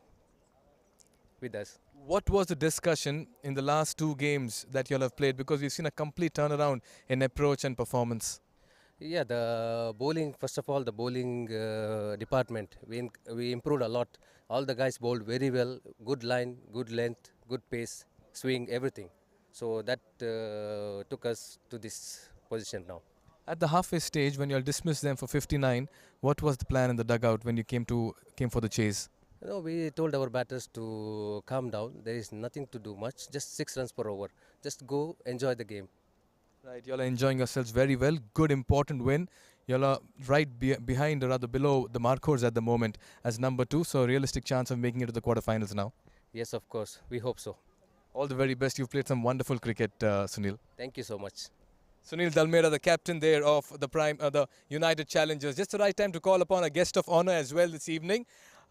with us. What was the discussion in the last 2 games that you all have played? Because we've seen a complete turnaround in approach and performance. Yeah, the bowling, first of all, the bowling department, we improved a lot. All the guys bowled very well, good line, good length, good pace, swing, everything. So that took us to this position now. At the halfway stage, when you all dismissed them for 59, what was the plan in the dugout when you came for the chase? No, we told our batters to calm down. There is nothing to do much, just 6 runs per over. Just go enjoy the game. Right, you all are enjoying yourselves very well. Good, important win. You all are right behind, or rather below, the Marcos at the moment as number 2. So a realistic chance of making it to the quarterfinals now. Yes, of course. We hope so. All the very best. You've played some wonderful cricket, Sunil. Thank you so much. Sunil Dalmera, the captain there of the United Challengers. Just the right time to call upon a guest of honour as well this evening.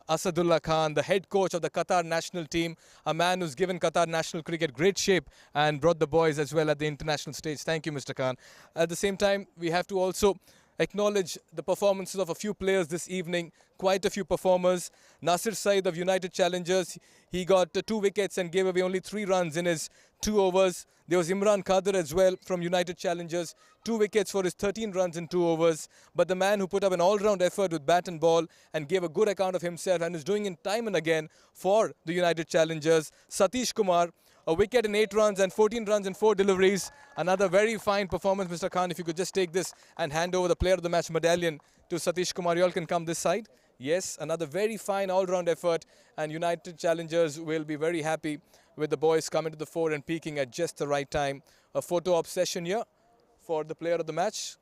Asadullah Khan, the head coach of the Qatar national team, a man who's given Qatar national cricket great shape and brought the boys as well at the international stage. Thank you, Mr. Khan. At the same time, we have to also acknowledge the performances of a few players this evening, quite a few performers. Nasir Saeed of United Challengers, he got 2 wickets and gave away only 3 runs in his 2 overs. There was Imran Khadir as well from United Challengers, 2 wickets for his 13 runs in 2 overs. But the man who put up an all-round effort with bat and ball and gave a good account of himself and is doing it time and again for the United Challengers, Satish Kumar, a wicket in 8 runs and 14 runs in 4 deliveries. Another very fine performance, Mr. Khan. If you could just take this and hand over the player of the match medallion to Satish Kumar. You all can come this side. Yes, another very fine all-round effort, and United Challengers will be very happy with the boys coming to the fore and peaking at just the right time. A photo obsession here for the player of the match,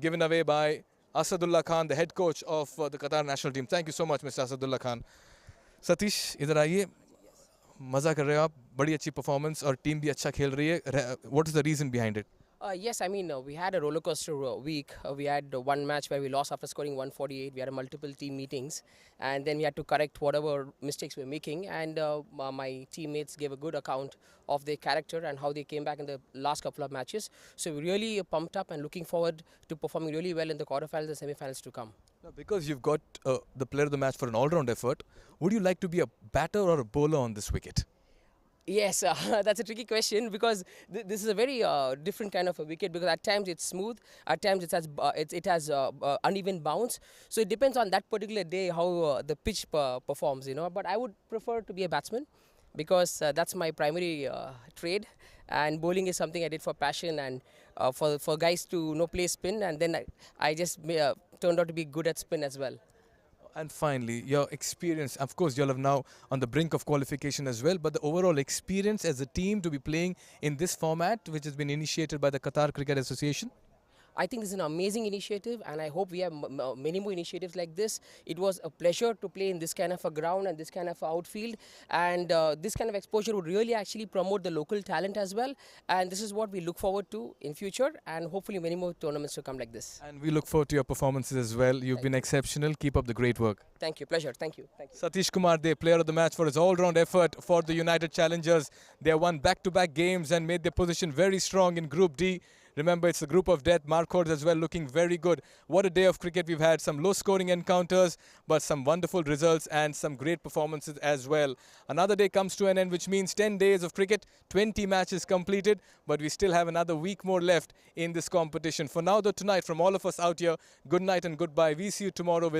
given away by Asadullah Khan, the head coach of the Qatar national team. Thank you so much, Mr. Asadullah Khan. Satish, इधर आइए. मज़ा कर रहे हो आप, बड़ी अच्छी performance और team भी अच्छा खेल रही है. What is the reason behind it? Yes, I mean, we had a roller coaster week. We had one match where we lost after scoring 148. We had multiple team meetings, and then we had to correct whatever mistakes we were making. And my teammates gave a good account of their character and how they came back in the last couple of matches. So we're really pumped up and looking forward to performing really well in the quarterfinals and semi-finals to come. Now, because you've got the player of the match for an all-round effort, would you like to be a batter or a bowler on this wicket? Yes, that's a tricky question because this is a very different kind of a wicket because at times it's smooth, at times it has uneven bounce. So it depends on that particular day how the pitch performs, you know. But I would prefer to be a batsman because that's my primary trade, and bowling is something I did for passion and for guys to play spin, and then I just turned out to be good at spin as well. And finally, your experience, of course, you'll have now on the brink of qualification as well, but the overall experience as a team to be playing in this format, which has been initiated by the Qatar Cricket Association? I think this is an amazing initiative, and I hope we have many more initiatives like this. It was a pleasure to play in this kind of a ground and this kind of outfield, and this kind of exposure would really actually promote the local talent as well. And this is what we look forward to in future, and hopefully many more tournaments to come like this. And we look forward to your performances as well. You've been exceptional. Keep up the great work. Thank you. Pleasure. Thank you. Thank you. Satish Kumar De, player of the match for his all-round effort for the United Challengers. They have won back-to-back games and made their position very strong in Group D. Remember, it's the group of death. Marquardt as well looking very good. What a day of cricket we've had. Some low-scoring encounters, but some wonderful results and some great performances as well. Another day comes to an end, which means 10 days of cricket, 20 matches completed, but we still have another week more left in this competition. For now, though, tonight, from all of us out here, good night and goodbye. We see you tomorrow with